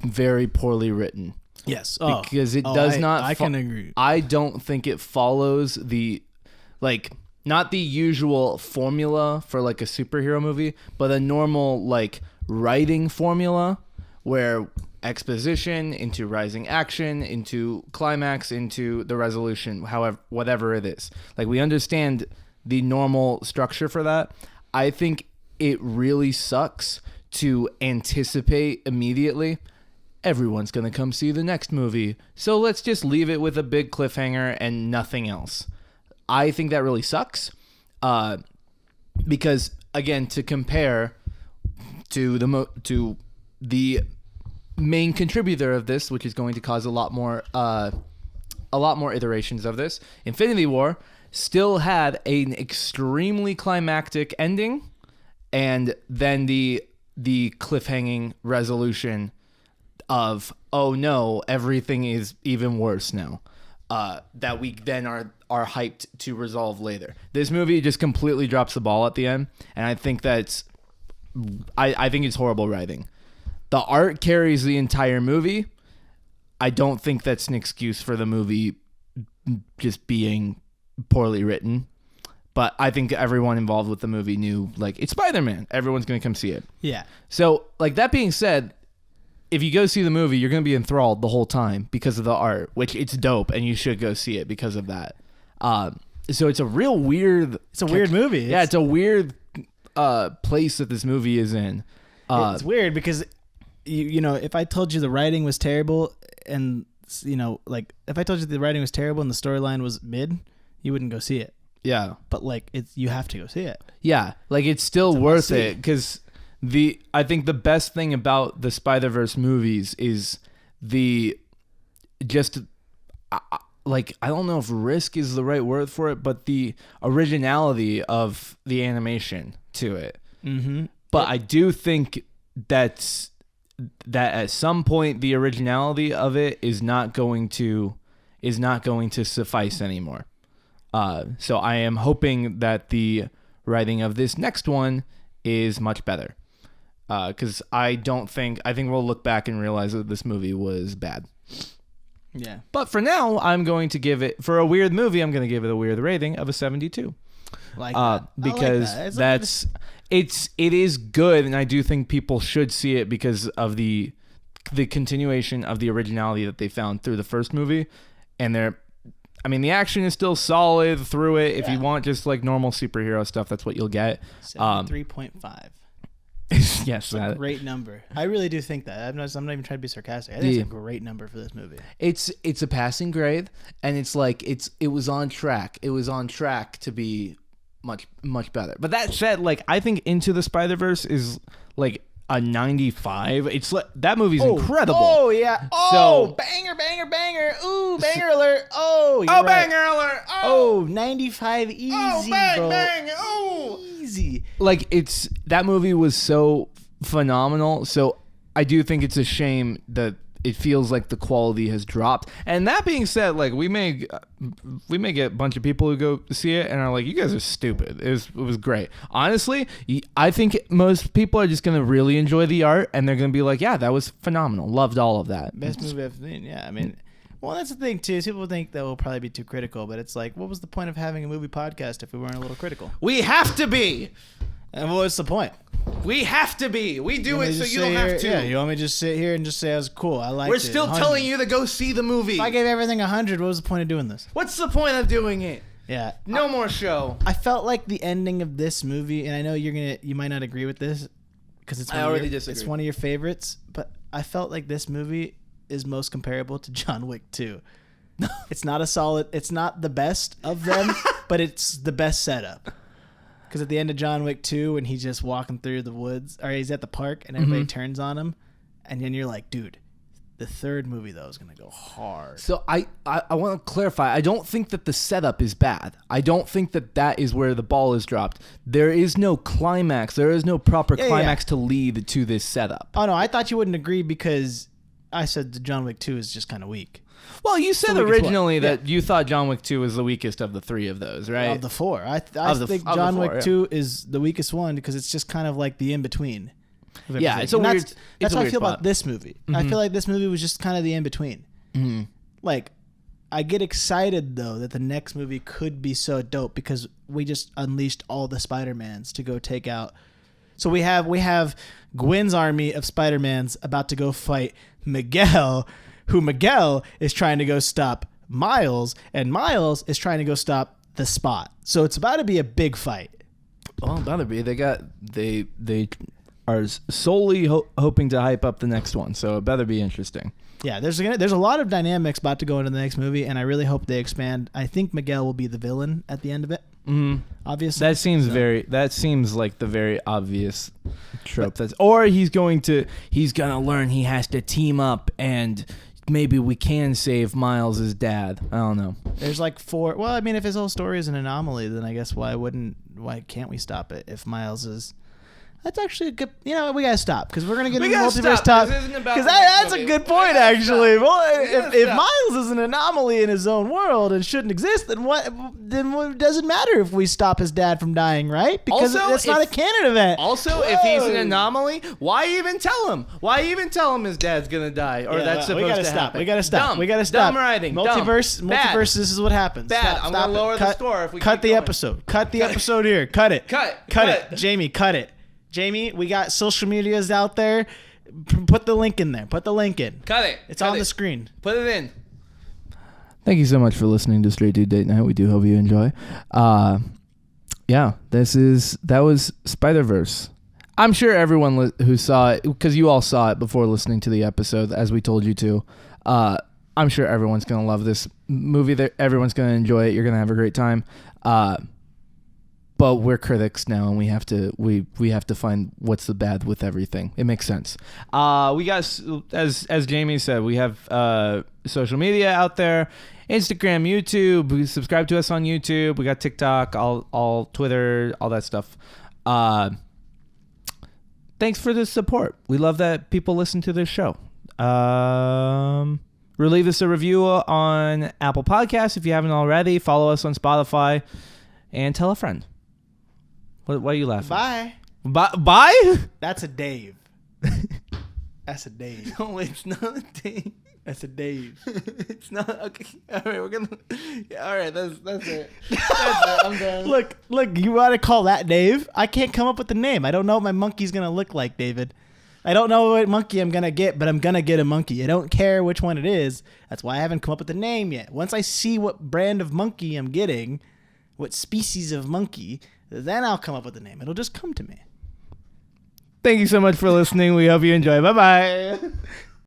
S1: very poorly written.
S2: Yes,
S1: because it does not.
S2: I can agree.
S1: I don't think it follows the not the usual formula for like a superhero movie, but a normal like writing formula where exposition into rising action, into climax, into the resolution, however, whatever it is. Like we understand the normal structure for that. I think it really sucks to anticipate immediately everyone's going to come see the next movie. So let's just leave it with a big cliffhanger and nothing else. I think that really sucks. Because again, to compare to the main contributor of this, which is going to cause a lot more iterations of this, Infinity War still had an extremely climactic ending, and then the cliffhanging resolution of, oh no, everything is even worse now, that we then are hyped to resolve later. This movie just completely drops the ball at the end, and I think I think it's horrible writing. The art carries the entire movie. I don't think that's an excuse for the movie just being poorly written. But I think everyone involved with the movie knew, like, it's Spider-Man. Everyone's going to come see it. Yeah. So, like, that being said, if you go see the movie, you're going to be enthralled the whole time because of the art, which it's dope, and you should go see it because of that. So it's a real weird...
S2: It's a weird movie.
S1: Yeah, it's a weird place that this movie is in.
S2: It's weird because... You know, if I told you the writing was terrible and, you know, like, if I told you the writing was terrible and the storyline was mid, you wouldn't go see it. Yeah. But, like, you have to go see it.
S1: Yeah. Like, it's still worth it because I think the best thing about the Spiderverse movies is I don't know if risk is the right word for it, but the originality of the animation to it. Mm-hmm. But I do think that at some point the originality of it is not going to suffice anymore. So I am hoping that the writing of this next one is much better. Because I think we'll look back and realize that this movie was bad. Yeah. But for now, I'm going to give it, for a weird movie, I'm going to give it a weird rating of a 72. Because it is good, and I do think people should see it because of the continuation of the originality that they found through the first movie. And the action is still solid through it. If you want just like normal superhero stuff, that's what you'll get.
S2: 73.5.
S1: Yes,
S2: great number. I really do think that. I'm not even trying to be sarcastic. I think it's a great number for this movie.
S1: It's a passing grade, and it's like it was on track. It was on track to be much better. But that said, like I think Into the Spiderverse is like a 95. It's like that movie's incredible.
S2: Oh yeah. Oh, so, banger. Ooh, banger alert. Oh, you're right.
S1: Banger alert.
S2: Oh, 95 easy, bro.
S1: Bang. Oh,
S2: easy.
S1: Like that movie was so phenomenal. So I do think it's a shame that it feels like the quality has dropped. And that being said, like we may get a bunch of people who go see it and are like, you guys are stupid. It was great. Honestly, I think most people are just going to really enjoy the art and they're going to be like, yeah, that was phenomenal. Loved all of that.
S2: Best movie I've seen. Yeah, I mean, well, that's the thing too. People think that we'll probably be too critical, but it's like, what was the point of having a movie podcast if we weren't a little critical?
S1: We have to be.
S2: And what's the point?
S1: We have to be. We do it so you don't have to.
S2: Yeah, you want me to just sit here and just say I was cool. I liked it.
S1: We're still telling you to go see the movie.
S2: If I gave everything 100, what was the point of doing this?
S1: What's the point of doing it?
S2: Yeah.
S1: No more show.
S2: I felt like the ending of this movie, and I know you might not agree with this because it's one of your favorites, but I felt like this movie is most comparable to John Wick 2. It's not the best of them, but it's the best setup. Because at the end of John Wick 2, when he's just walking through the woods, or he's at the park, and everybody turns on him, and then you're like, dude, the third movie, though, is going to go hard.
S1: So I want to clarify. I don't think that the setup is bad. I don't think that is where the ball is dropped. There is no climax. There is no proper climax to lead to this setup.
S2: Oh, no, I thought you wouldn't agree because I said the John Wick 2 is just kind of weak.
S1: Well, you said originally that you thought John Wick 2 was the weakest of the three of those, right?
S2: Of the four. I think John Wick 2 is the weakest one because it's just kind of like the in-between.
S1: Yeah, it's a weird
S2: That's how I feel about this movie. I feel like this movie was just kind of the in-between. Like, I get excited, though, that the next movie could be so dope because we just unleashed all the Spider-Mans to go take out. So we have Gwen's army of Spider-Mans about to go fight Miguel, who Miguel is trying to go stop Miles, and Miles is trying to go stop the Spot. So it's about to be a big fight.
S1: Well, about to be. They are solely hoping to hype up the next one, so it better be interesting.
S2: Yeah, there's a lot of dynamics about to go into the next movie, and I really hope they expand. I think Miguel will be the villain at the end of it. Obviously,
S1: that seems like the very obvious trope. Or he's gonna learn he has to team up and maybe we can save Miles' dad. I don't know.
S2: There's like 4. Well, I mean, if his whole story is an anomaly, then I guess why can't we stop it if Miles is... That's actually a good... You know, we gotta stop because we're gonna get into multiverse talk. Because that's a good point, actually. Well, if Miles is an anomaly in his own world and shouldn't exist, then what does it matter if we stop his dad from dying, right? Because it's not a canon event.
S1: Also, if he's an anomaly, why even tell him? Why even tell him his dad's gonna die or that's supposed to happen?
S2: We gotta stop.
S1: Dumb.
S2: We gotta stop.
S1: Dumb writing.
S2: Multiverse. This is what happens.
S1: Bad. I'm gonna lower the score if we
S2: cut the episode. Cut the episode here. Cut it.
S1: Cut
S2: it. Jamie, cut it. Jamie, we got social medias out there. Put the link in there. Put the link in.
S1: Cut it.
S2: It's on the screen.
S1: Put it in. Thank you so much for listening to Straight Dude Date Night. We do hope you enjoy. That was Spiderverse. I'm sure everyone who saw it, because you all saw it before listening to the episode, as we told you to. I'm sure everyone's gonna love this movie. Everyone's gonna enjoy it. You're gonna have a great time. But we're critics now, and we have to find what's the bad with everything. It makes sense. We got, as Jamie said, we have social media out there, Instagram, YouTube. Subscribe to us on YouTube. We got TikTok, all Twitter, all that stuff. Thanks for the support. We love that people listen to this show. Leave us a review on Apple Podcasts if you haven't already. Follow us on Spotify, and tell a friend. Why are you laughing? Bye?
S2: That's a Dave. That's a Dave.
S1: No, it's not a Dave.
S2: That's a Dave.
S1: It's not. Okay. All right, we're gonna. Yeah, all right, that's it. That's it. I'm done.
S2: Look. You want to call that Dave? I can't come up with the name. I don't know what my monkey's gonna look like, David. I don't know what monkey I'm gonna get, but I'm gonna get a monkey. I don't care which one it is. That's why I haven't come up with the name yet. Once I see what brand of monkey I'm getting, what species of monkey, then I'll come up with the name. It'll just come to me.
S1: Thank you so much for listening. We hope you enjoy. Bye-bye.